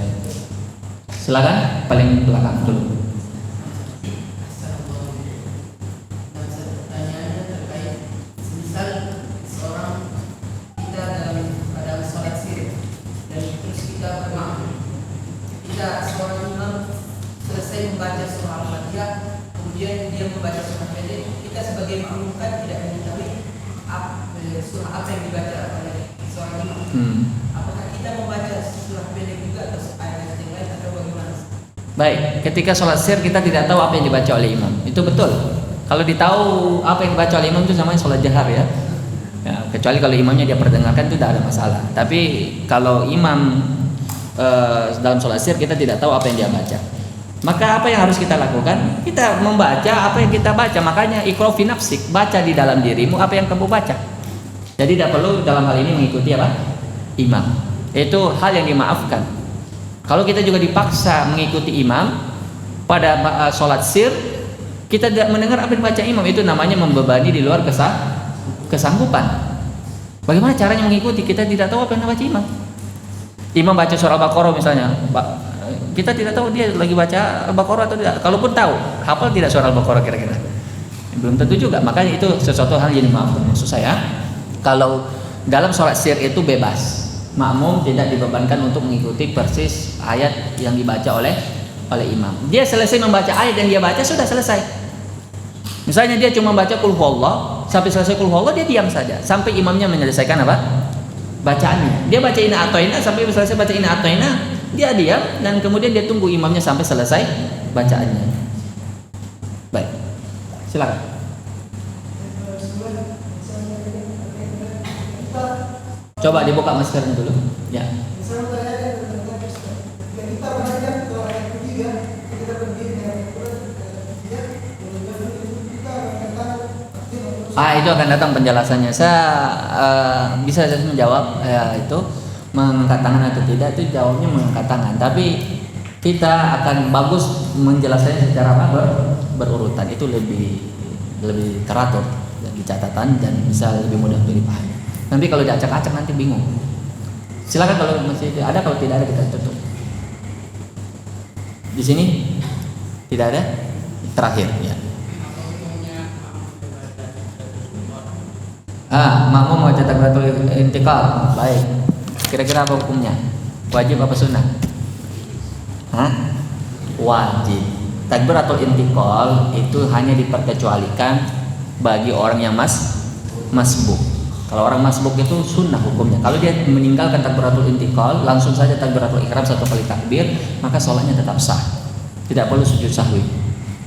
[SPEAKER 3] Silakan paling belakang dulu.
[SPEAKER 4] Pertanyaannya terkait misal seorang kita dalam sholat sirih dan terus kita bermakmum, kita seorang imam selesai membaca surah Al-Fatihah, kemudian dia membaca surah pendek, kita sebagai makmum kan tidak mengetahui surah apa yang dibaca oleh seorang imam. Apakah kita membaca surah pendek juga atau ayat yang lain atau bagaimana?
[SPEAKER 3] Baik, ketika sholat sir kita tidak tahu apa yang dibaca oleh imam, itu betul. Kalau ditahu apa yang dibaca oleh imam itu namanya sholat jahar ya. Ya, kecuali kalau imamnya dia perdengarkan itu tidak ada masalah. Tapi kalau imam dalam sholat sir kita tidak tahu apa yang dia baca, maka apa yang harus kita lakukan? Kita membaca apa yang kita baca. Makanya iqra fi nafsik, baca di dalam dirimu apa yang kamu baca. Jadi tidak perlu dalam hal ini mengikuti apa? Imam. Itu hal yang dimaafkan. Kalau kita juga dipaksa mengikuti imam pada sholat sir, kita tidak mendengar apa yang dibaca imam, itu namanya membebani di luar kesanggupan. Bagaimana caranya mengikuti? Kita tidak tahu apa yang dibaca imam. Imam baca surah Al-Baqarah misalnya, kita tidak tahu dia lagi baca Al-Baqarah atau tidak. Kalaupun tahu, hafal tidak surah Al-Baqarah kira-kira? Belum tentu juga. Makanya itu sesuatu hal yang dimaafkan. Maksud saya, kalau dalam sholat sir itu bebas, makmum tidak dibebankan untuk mengikuti persis ayat yang dibaca oleh imam. Dia selesai membaca ayat yang dia baca, sudah selesai. Misalnya dia cuma baca qul huwallah, sampai selesai qul huwallah dia diam saja sampai imamnya menyelesaikan apa? Bacaannya. Dia baca inna atoina sampai selesai baca inna atoina, dia diam dan kemudian dia tunggu imamnya sampai selesai bacaannya. Baik. Silakan. Coba dibuka maskernya dulu. Ya. Itu akan datang penjelasannya. Saya bisa saja menjawab itu mengangkat tangan atau tidak, itu jawabnya mengangkat tangan. Tapi kita akan bagus menjelaskannya secara berurutan. Itu lebih teratur di catatan dan bisa lebih mudah untuk dipahami. Nanti kalau diacak-acak nanti bingung. Silakan kalau masih ada, kalau tidak ada kita tutup. Di sini tidak ada. Terakhir ya. Makmum mau takbiratul intiqal. Baik. Kira-kira apa hukumnya? Wajib apa sunnah? Wajib. Takbiratul intiqal itu hanya diperkecualikan bagi orang yang masbuk. Kalau orang masbuk itu sunnah hukumnya. Kalau dia meninggalkan takbiratul intiqal, langsung saja takbiratul ihram satu kali takbir, maka sholatnya tetap sah. Tidak perlu sujud sahwi.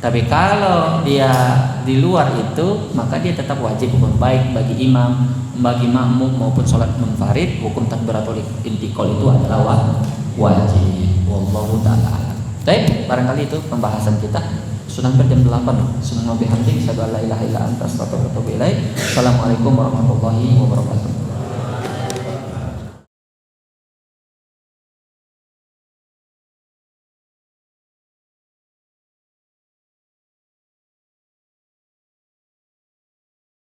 [SPEAKER 3] Tapi kalau dia di luar itu, maka dia tetap wajib hukum, baik bagi imam, bagi makmum maupun sholat munfarid. Hukum takbiratul intiqal itu adalah wajib. Wallahu ta'ala. Baik, barangkali itu pembahasan kita. Sudah hampir jam 8. Subhanallah bihamdihi, asyhadu an la ilaha illa anta, astaghfiruka wa atubu ilaik. Assalamualaikum warahmatullahi wabarakatuh.